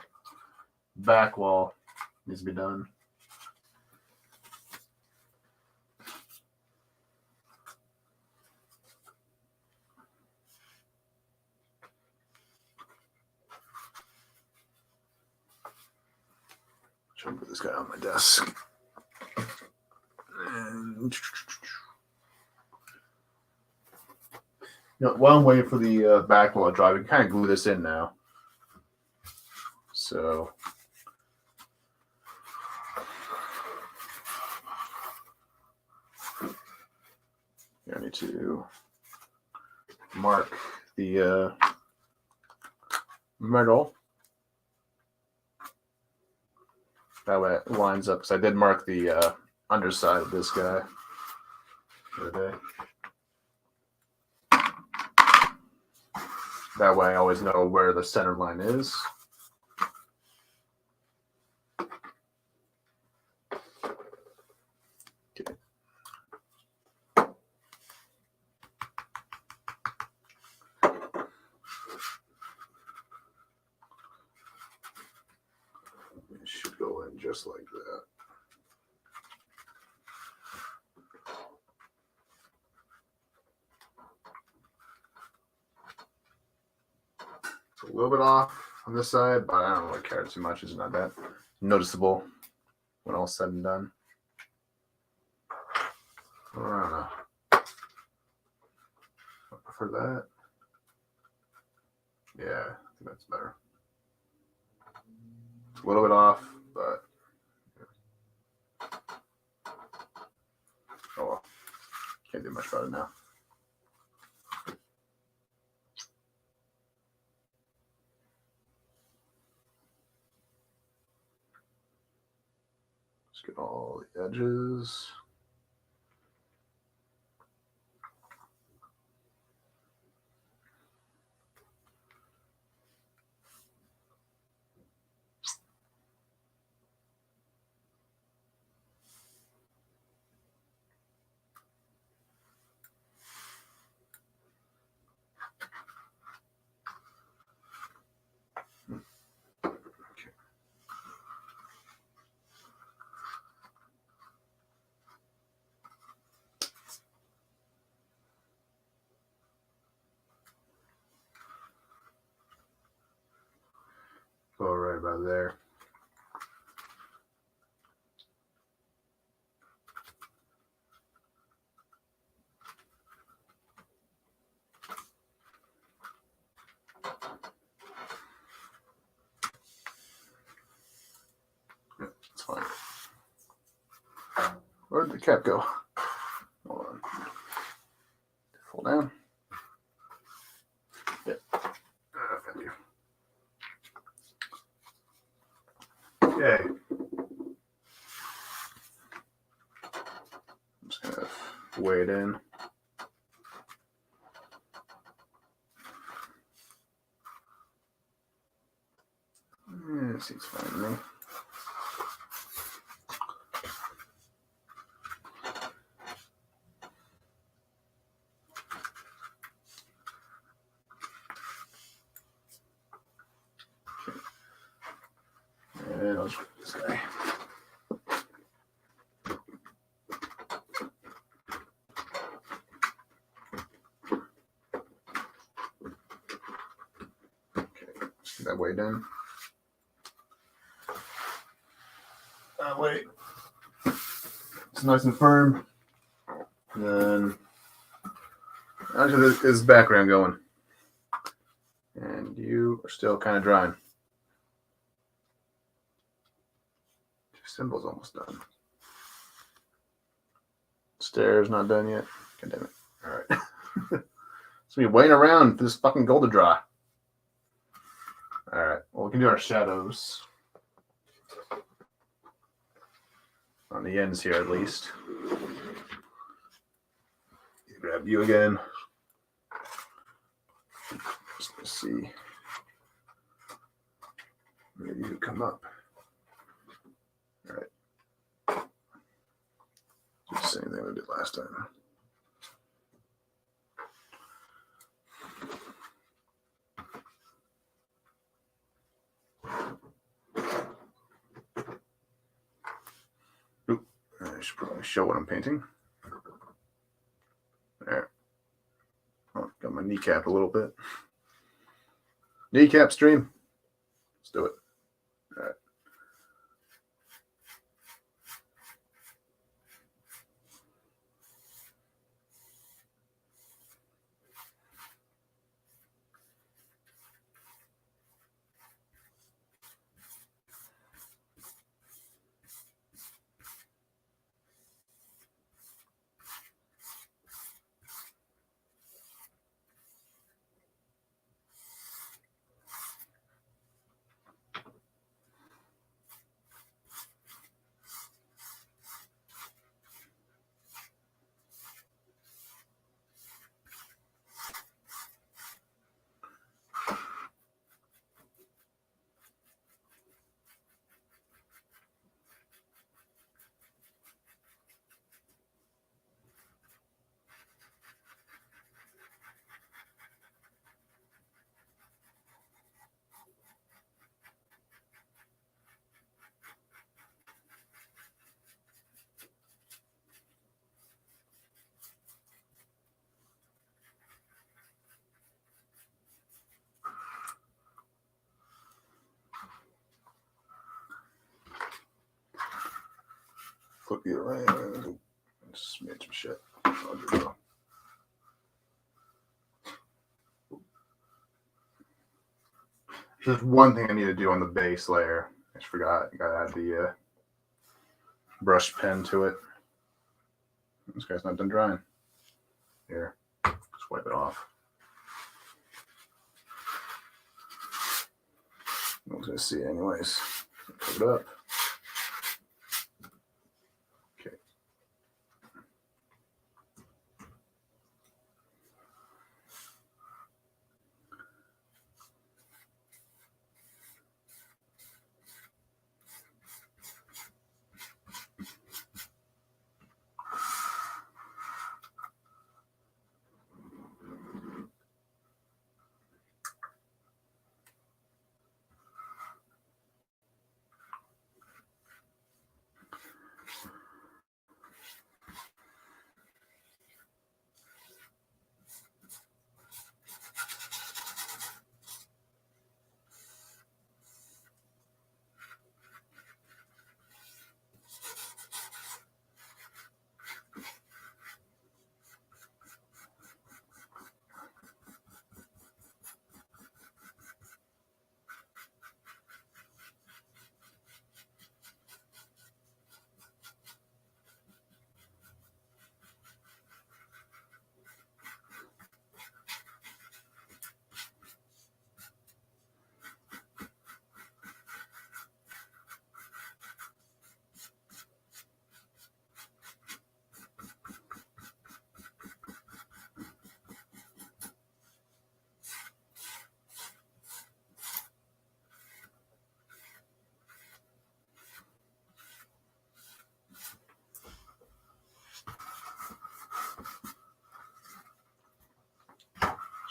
Speaker 1: back wall needs to be done. Try and put this guy on my desk. And while I'm waiting for the back wall to dry, we can kind of glue this in now. So me to mark the middle. That way it lines up, because I did mark the underside of this guy the other day. That way I always know where the center line is. Okay. It should go in just like that. It's a little bit off on this side, but I don't really care too much. It's not that noticeable when all said and done. I don't know. I prefer that. Yeah, I think that's better. It's a little bit off, but oh well. Can't do much about it now. Let's get all the edges. Go right about there. Yeah, it's fine. Where did the cap go? Hold on. Pull down. Yep. Thank you. Okay. I'm just gonna weigh it in. Yeah, it seems fine to me. And I'll just this guy. Okay, let's get that way done. That way it's nice and firm. And then onto this background going. And you are still kind of drying. Symbol's almost done. Stairs not done yet. God damn it. All right. So we're waiting around for this fucking gold to dry. All right. Well, we can do our shadows on the ends here at least. Grab you again. Just to see. Maybe you come up. All right. Do the same thing we did last time. Oop. I should probably show what I'm painting. There. Oh, got my kneecap a little bit. Kneecap stream. Let's do it. All right. flip you around. Just made some shit. There's one thing I need to do on the base layer. I just forgot. I gotta add the brush pen to it. This guy's not done drying. Here, just wipe it off. I was gonna see it anyways. Put it up. Okay.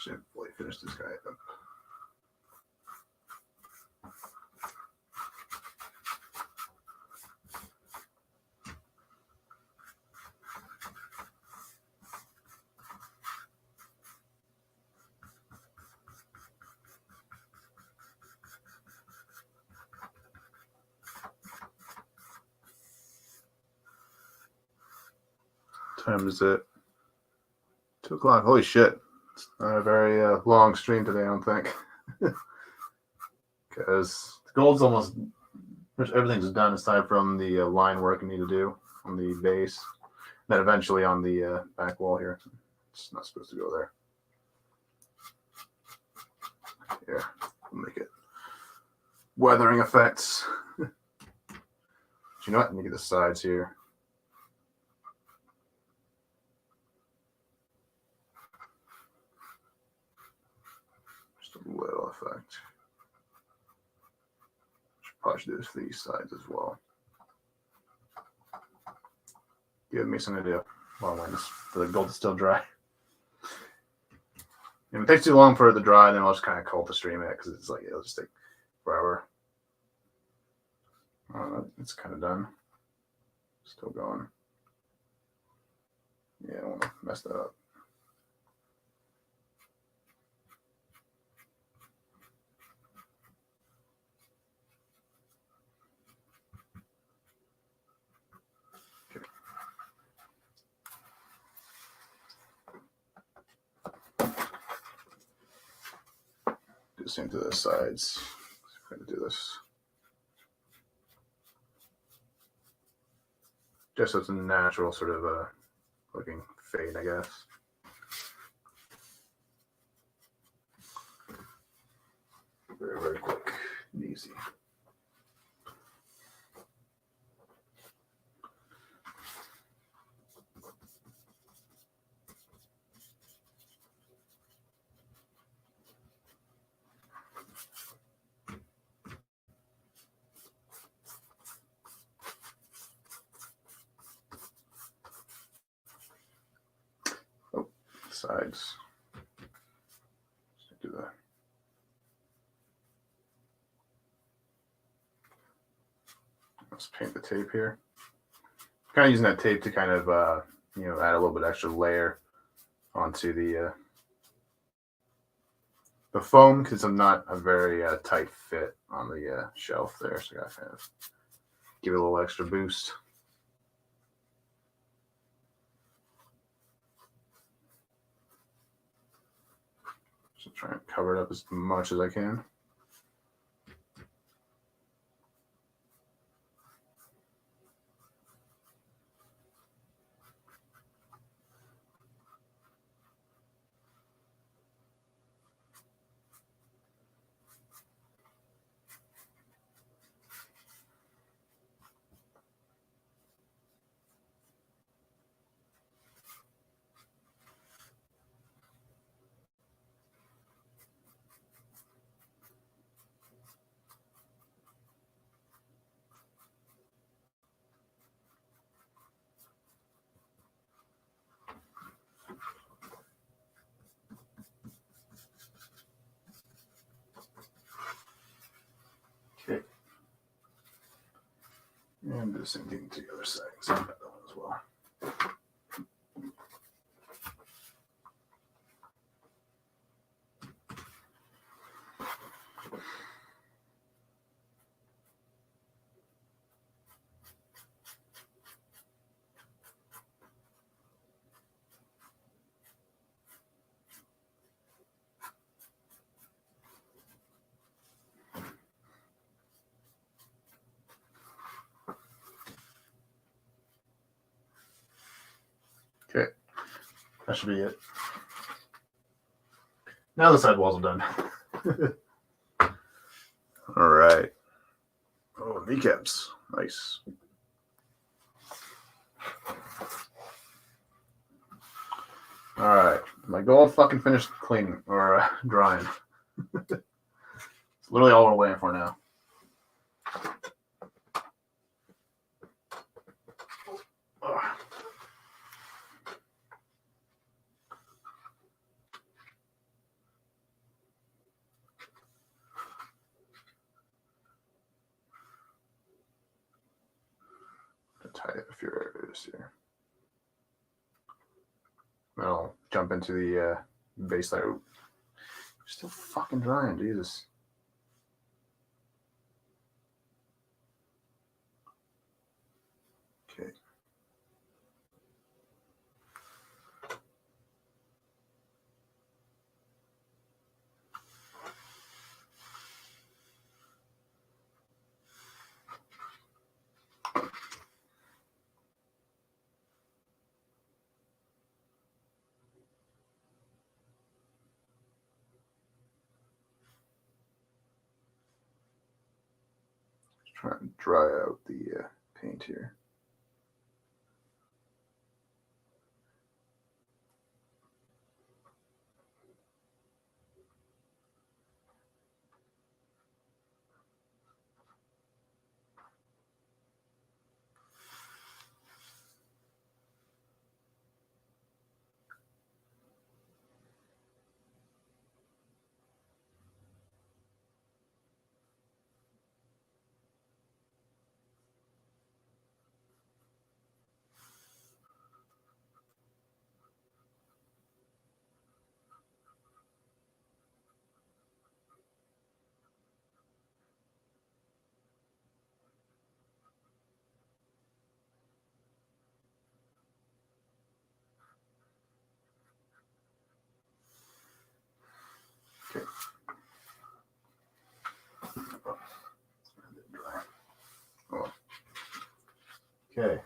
Speaker 1: Should fully finish this guy up. Time is it? 2 o'clock. Holy shit. It's not a very long stream today, I don't think. Because the gold's almost, everything's done aside from the line work I need to do on the base. Then eventually on the back wall here. It's not supposed to go there. Here, we'll make it weathering effects. But you know what? Let me get the sides here. Little effect. Probably should do this for these sides as well. Give me some idea. Long ways for the gold to still dry. If it takes too long for it to dry, then I'll just kind of call it to stream it because it's like it'll just take forever. It's kind of done. Still going. Yeah, I don't want to mess that up. Do the same to the sides. I'm going to do this. Just so it's a natural sort of looking fade, I guess. Very, very quick and easy. Sides. Just do that. Let's paint the tape here. Kind of using that tape to kind of add a little bit extra layer onto the foam because I'm not a very tight fit on the shelf there, so I gotta kind of give it a little extra boost. Try and cover it up as much as I can. Okay. And do the same thing to the other side. So that one as well. Okay, that should be it. Now the sidewalls are done. All right. Oh, kneecaps. Nice. All right. My goal fucking finished cleaning or drying. It's literally all we're waiting for now. Tie it a few areas here. I'll jump into the base layer. Still fucking drying, Jesus. Okay. Try and dry out the paint here. Okay. Oh. Okay.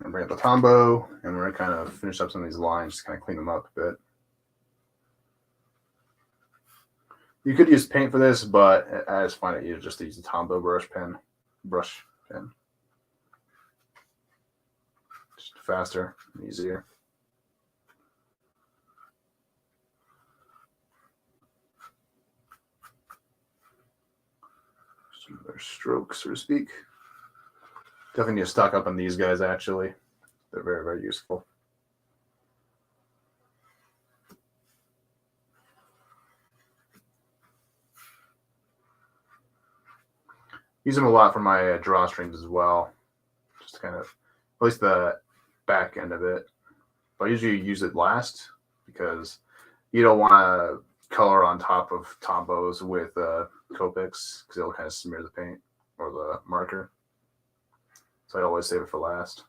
Speaker 1: And bring up the Tombow, and we're gonna kind of finish up some of these lines, just kind of clean them up a bit. You could use paint for this, but I just find it easier just to use the Tombow brush pen. Just faster and easier. Some other strokes, so to speak. Definitely need to stock up on these guys, actually. They're very, very useful. Use them a lot for my drawstrings as well. Just to kind of, at least the back end of it. But I usually use it last because you don't want to color on top of Tombows with Copics because it'll kind of smear the paint or the marker. So I always save it for last.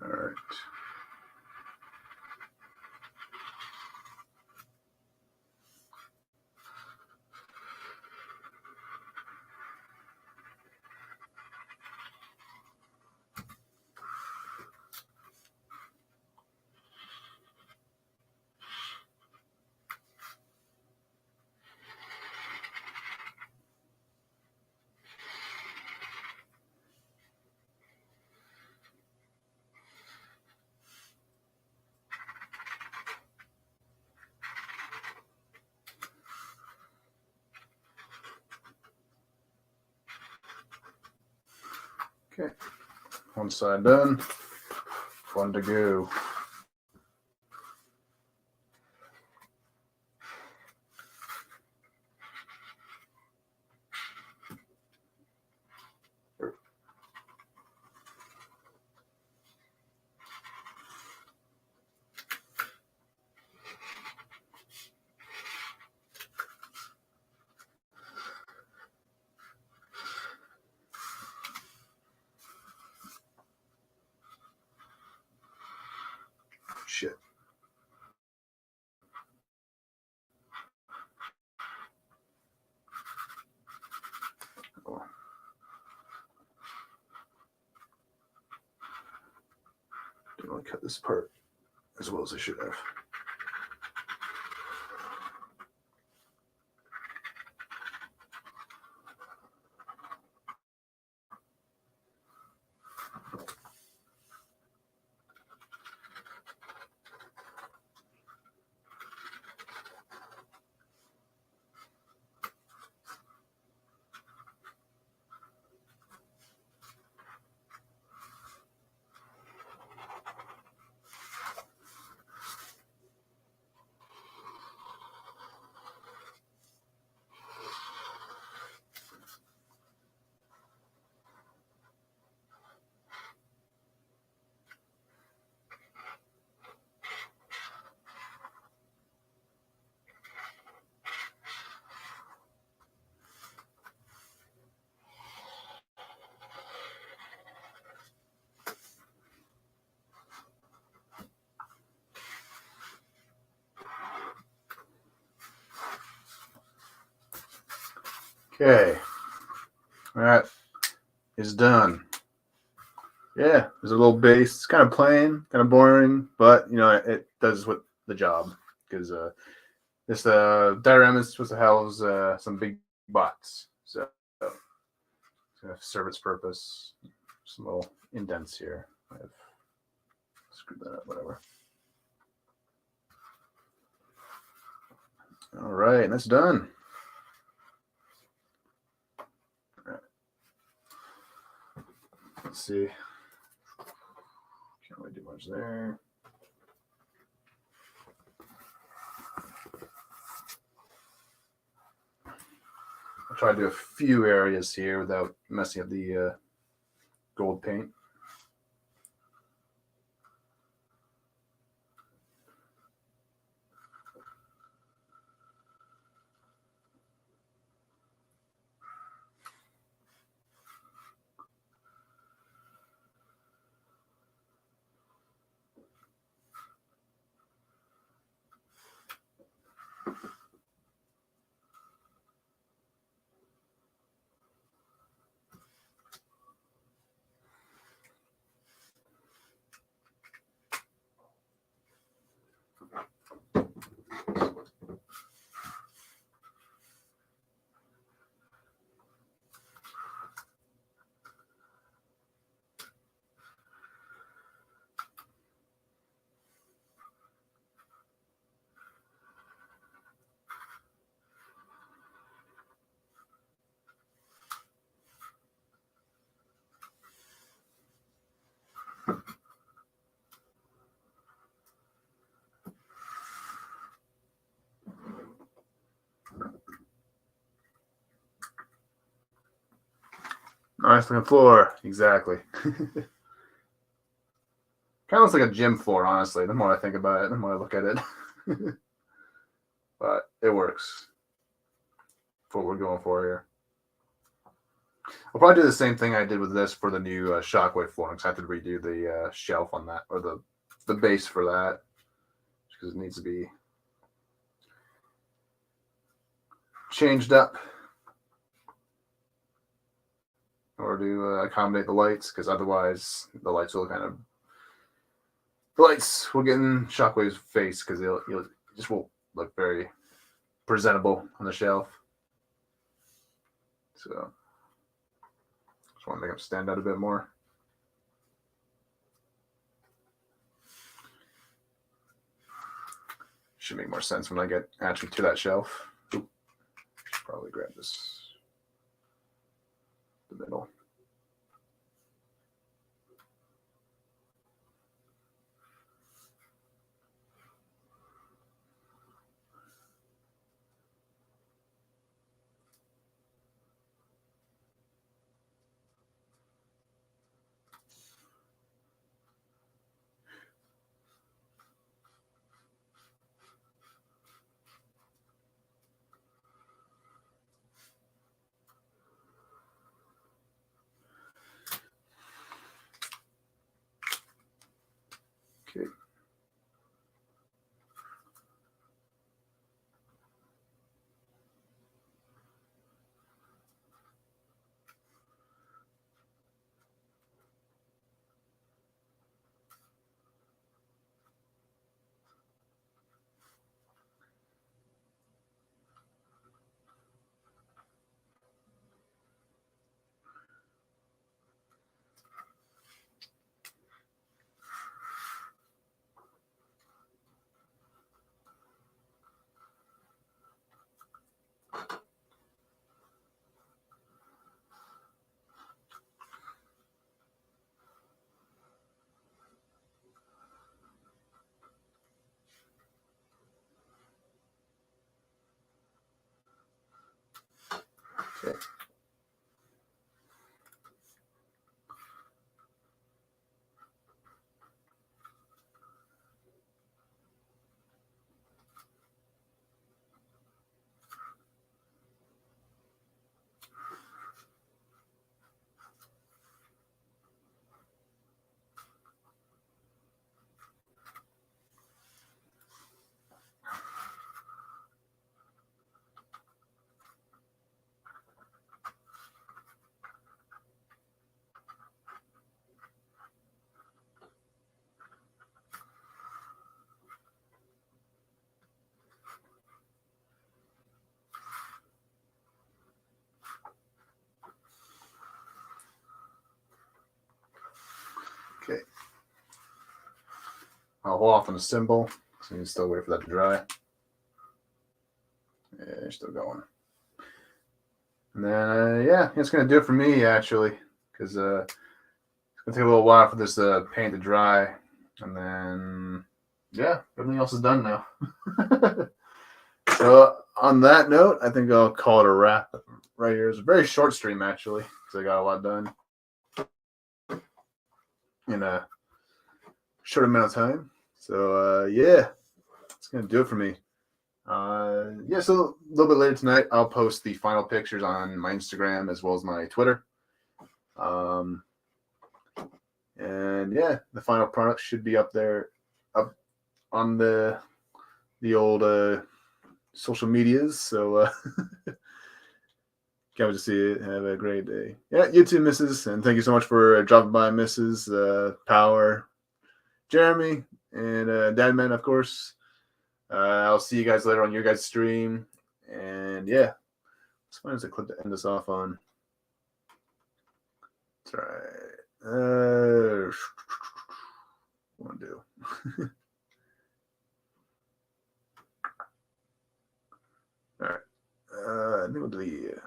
Speaker 1: All right. Okay, one side done, one to go. Shit. Oh. Didn't want to cut this part as well as I should have. Okay, that is done. Yeah, there's a little base. It's kind of plain, kind of boring, but you know it does what the job because this diorama is supposed to house some big bots, so it's gonna serve its purpose. Some little indents here. I've screwed that up, whatever. All right, that's done. All right. Let's see. Can't really do much there. I'll try to do a few areas here without messing up the gold paint. Nice looking floor, exactly. Kind of looks like a gym floor, honestly. The more I think about it, the more I look at it. But it works for what we're going for here. I'll probably do the same thing I did with this for the new Shockwave flooring, because I have to redo the shelf on that, or the base for that, because it needs to be changed up in order to accommodate the lights, because otherwise the lights will get in Shockwave's face, because it just won't look very presentable on the shelf. So just want to make them stand out a bit more. Should make more sense when I get actually to that shelf. Should probably grab this, the middle. Okay. I'll hold off on the symbol, so you can still wait for that to dry. Yeah, they're still going. And then, yeah, it's going to do it for me, actually, because it's going to take a little while for this paint to dry. And then, yeah, everything else is done now. So, on that note, I think I'll call it a wrap right here. It's a very short stream, actually, because I got a lot done in a short amount of time. So, yeah, it's going to do it for me. Yeah, so a little bit later tonight, I'll post the final pictures on my Instagram as well as my Twitter. And yeah, the final product should be up there, up on the old social medias. So can't wait to see it. Have a great day. Yeah, you too, Mrs. And thank you so much for dropping by, Mrs. Power, Jeremy, and Dadman, of course. I'll see you guys later on your guys' stream. And yeah, let's find us a clip to end this off on. That's right. What want to do? All right. I think we'll do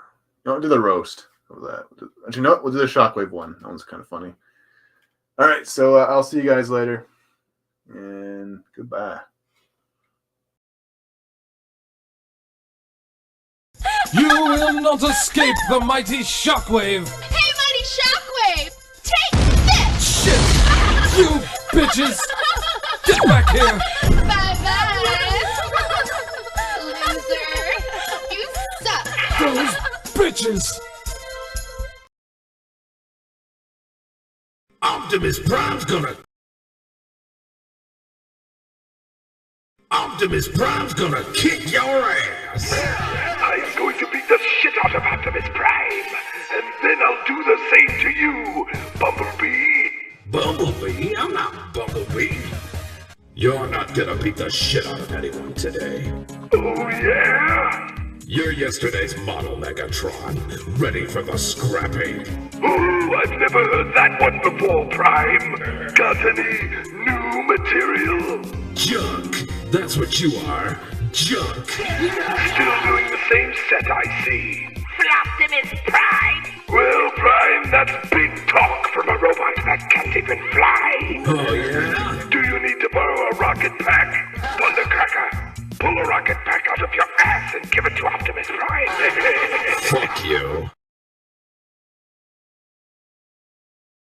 Speaker 1: we'll do the roast of that. Actually, no, we'll do the shockwave one. That one's kind of funny. All right. So I'll see you guys later. And goodbye.
Speaker 2: You will not escape the mighty shockwave!
Speaker 3: Hey, mighty shockwave! Take this!
Speaker 2: Shit! You bitches! Get back here!
Speaker 3: Bye-bye! Loser! You suck!
Speaker 2: Those bitches!
Speaker 4: Optimus Prime's gonna kick your ass!
Speaker 5: I'm going to beat the shit out of Optimus Prime, and then I'll do the same to you, Bumblebee.
Speaker 4: Bumblebee? I'm not Bumblebee. You're not gonna beat the shit out of anyone today.
Speaker 5: Oh, yeah?
Speaker 4: You're yesterday's model, Megatron, ready for the scrapping.
Speaker 5: Oh, I've never heard that one before, Prime. Got any new material?
Speaker 4: Junk. That's what you are. Junk.
Speaker 5: Still doing the same set, I see.
Speaker 3: Optimus Prime!
Speaker 5: Well, Prime, that's big talk from a robot that can't even fly.
Speaker 4: Oh, yeah?
Speaker 5: Do you need to borrow a rocket pack? Thundercracker, pull a rocket pack out of your ass and give it to Optimus Prime.
Speaker 4: Fuck you.